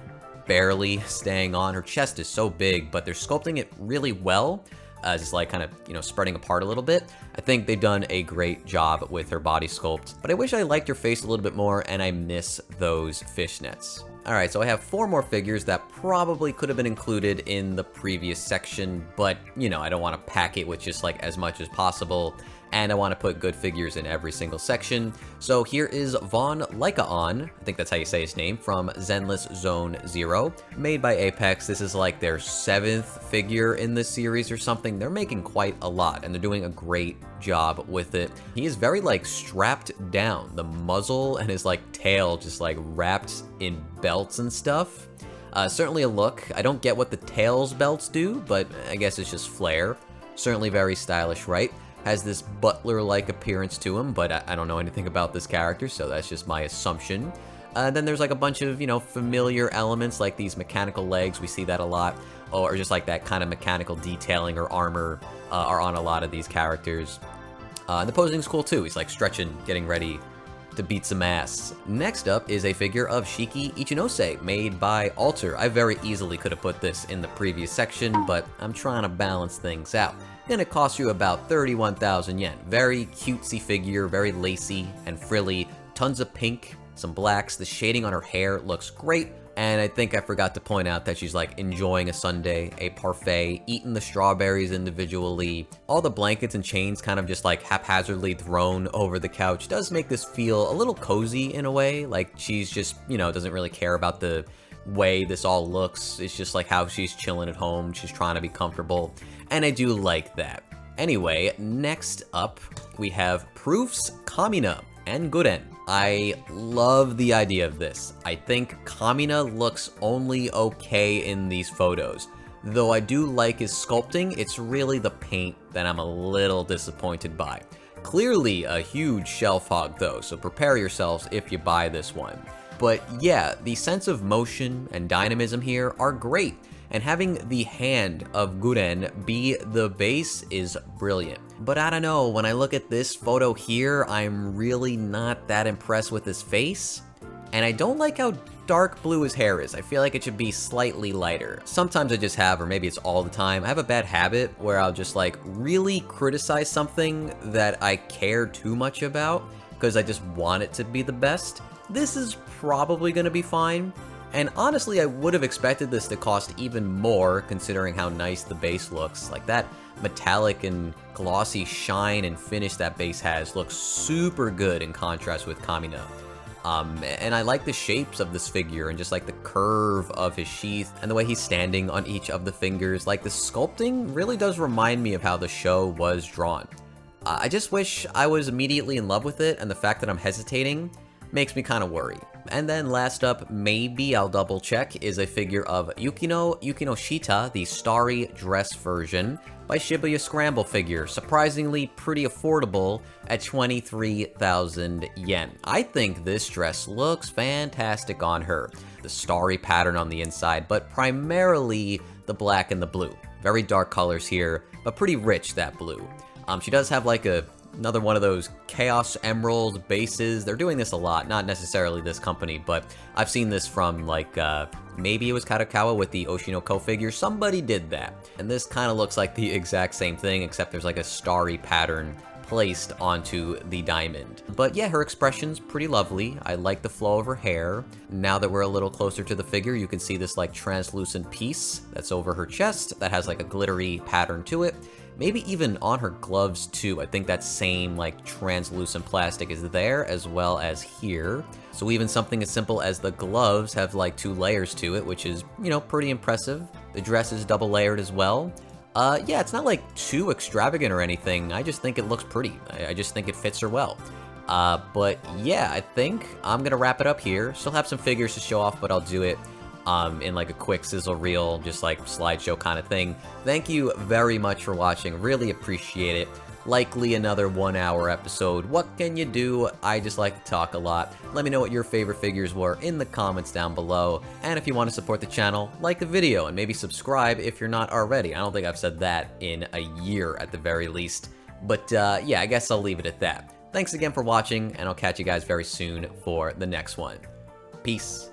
barely staying on. Her chest is so big, but they're sculpting it really well. Just like kind of, you know, spreading apart a little bit. I think they've done a great job with her body sculpt, but I wish I liked her face a little bit more, and I miss those fishnets. Alright, so I have 4 more figures that probably could have been included in the previous section, but, you know, I don't want to pack it with just like as much as possible. and I want to put good figures in every single section. So here is Von Lycaon, I think that's how you say his name, from Zenless Zone Zero, made by Apex. This is like their 7th figure in this series or something. They're making quite a lot, and they're doing a great job with it. He is very like strapped down, the muzzle and his like tail just like wrapped in belts and stuff. Certainly a look. I don't get what the tails belts do, but I guess it's just flair. Certainly very stylish, right? Has this butler-like appearance to him, but I don't know anything about this character, so that's just my assumption. Then there's like a bunch of, you know, familiar elements like these mechanical legs. We see that a lot, or just like that kind of mechanical detailing or armor are on a lot of these characters. And the posing's cool too. He's like stretching, getting ready to beat some ass. Next up is a figure of Shiki Ichinose, made by Alter. I very easily could have put this in the previous section, but I'm trying to balance things out. Gonna cost you about 31,000 yen. Very cutesy figure, very lacy and frilly. Tons of pink, some blacks. The shading on her hair looks great. And I think I forgot to point out that she's like enjoying a sundae, a parfait, eating the strawberries individually. All the blankets and chains kind of just like haphazardly thrown over the couch does make this feel a little cozy in a way. Like she's just, you know, doesn't really care about the way this all looks. It's just like how she's chilling at home. She's trying to be comfortable. And I do like that. Anyway, next up we have Proofs, Kamina, and Guren. I love the idea of this. I think Kamina looks only okay in these photos. Though I do like his sculpting, it's really the paint that I'm a little disappointed by. Clearly a huge shelf hog though, so prepare yourselves if you buy this one. But yeah, the sense of motion and dynamism here are great, and having the hand of Guren be the base is brilliant. But I don't know, when I look at this photo here, I'm really not that impressed with his face. And I don't like how dark blue his hair is. I feel like it should be slightly lighter. Sometimes I just have, or maybe it's all the time, I have a bad habit where I'll just like really criticize something that I care too much about because I just want it to be the best. This is probably gonna be fine. And honestly, I would have expected this to cost even more considering how nice the base looks. Like that metallic and glossy shine and finish that base has looks super good in contrast with Kamina. And I like the shapes of this figure and just like the curve of his sheath and the way he's standing on each of the fingers. Like the sculpting really does remind me of how the show was drawn. I just wish I was immediately in love with it, and the fact that I'm hesitating makes me kind of worry. And then last up, maybe I'll double check, is a figure of Yukino Shita, the starry dress version by Shibuya Scramble figure. Surprisingly pretty affordable at 23,000 yen. I think this dress looks fantastic on her. The starry pattern on the inside, but primarily the black and the blue. Very dark colors here, but pretty rich, that blue. She does have like another one of those Chaos Emerald bases. They're doing this a lot, not necessarily this company, but I've seen this from like, maybe it was Kadokawa with the Oshinoko figure. Somebody did that. And this kind of looks like the exact same thing, except there's like a starry pattern placed onto the diamond. But yeah, her expression's pretty lovely. I like the flow of her hair. Now that we're a little closer to the figure, you can see this like translucent piece that's over her chest that has like a glittery pattern to it. Maybe even on her gloves too. I think that same like translucent plastic is there as well as here. So even something as simple as the gloves have like 2 layers to it, which is, you know, pretty impressive. The dress is double layered as well. Yeah, it's not like too extravagant or anything. I just think it looks pretty. I just think it fits her well. But yeah, I think I'm gonna wrap it up here. Still have some figures to show off, but I'll do it in like a quick sizzle reel, just like slideshow kind of thing. Thank you very much for watching. Really appreciate it. Likely another 1-hour episode. What can you do? I just like to talk a lot. Let me know what your favorite figures were in the comments down below. And if you want to support the channel, like the video and maybe subscribe if you're not already. I don't think I've said that in a year at the very least. But yeah, I guess I'll leave it at that. Thanks again for watching, and I'll catch you guys very soon for the next one. Peace.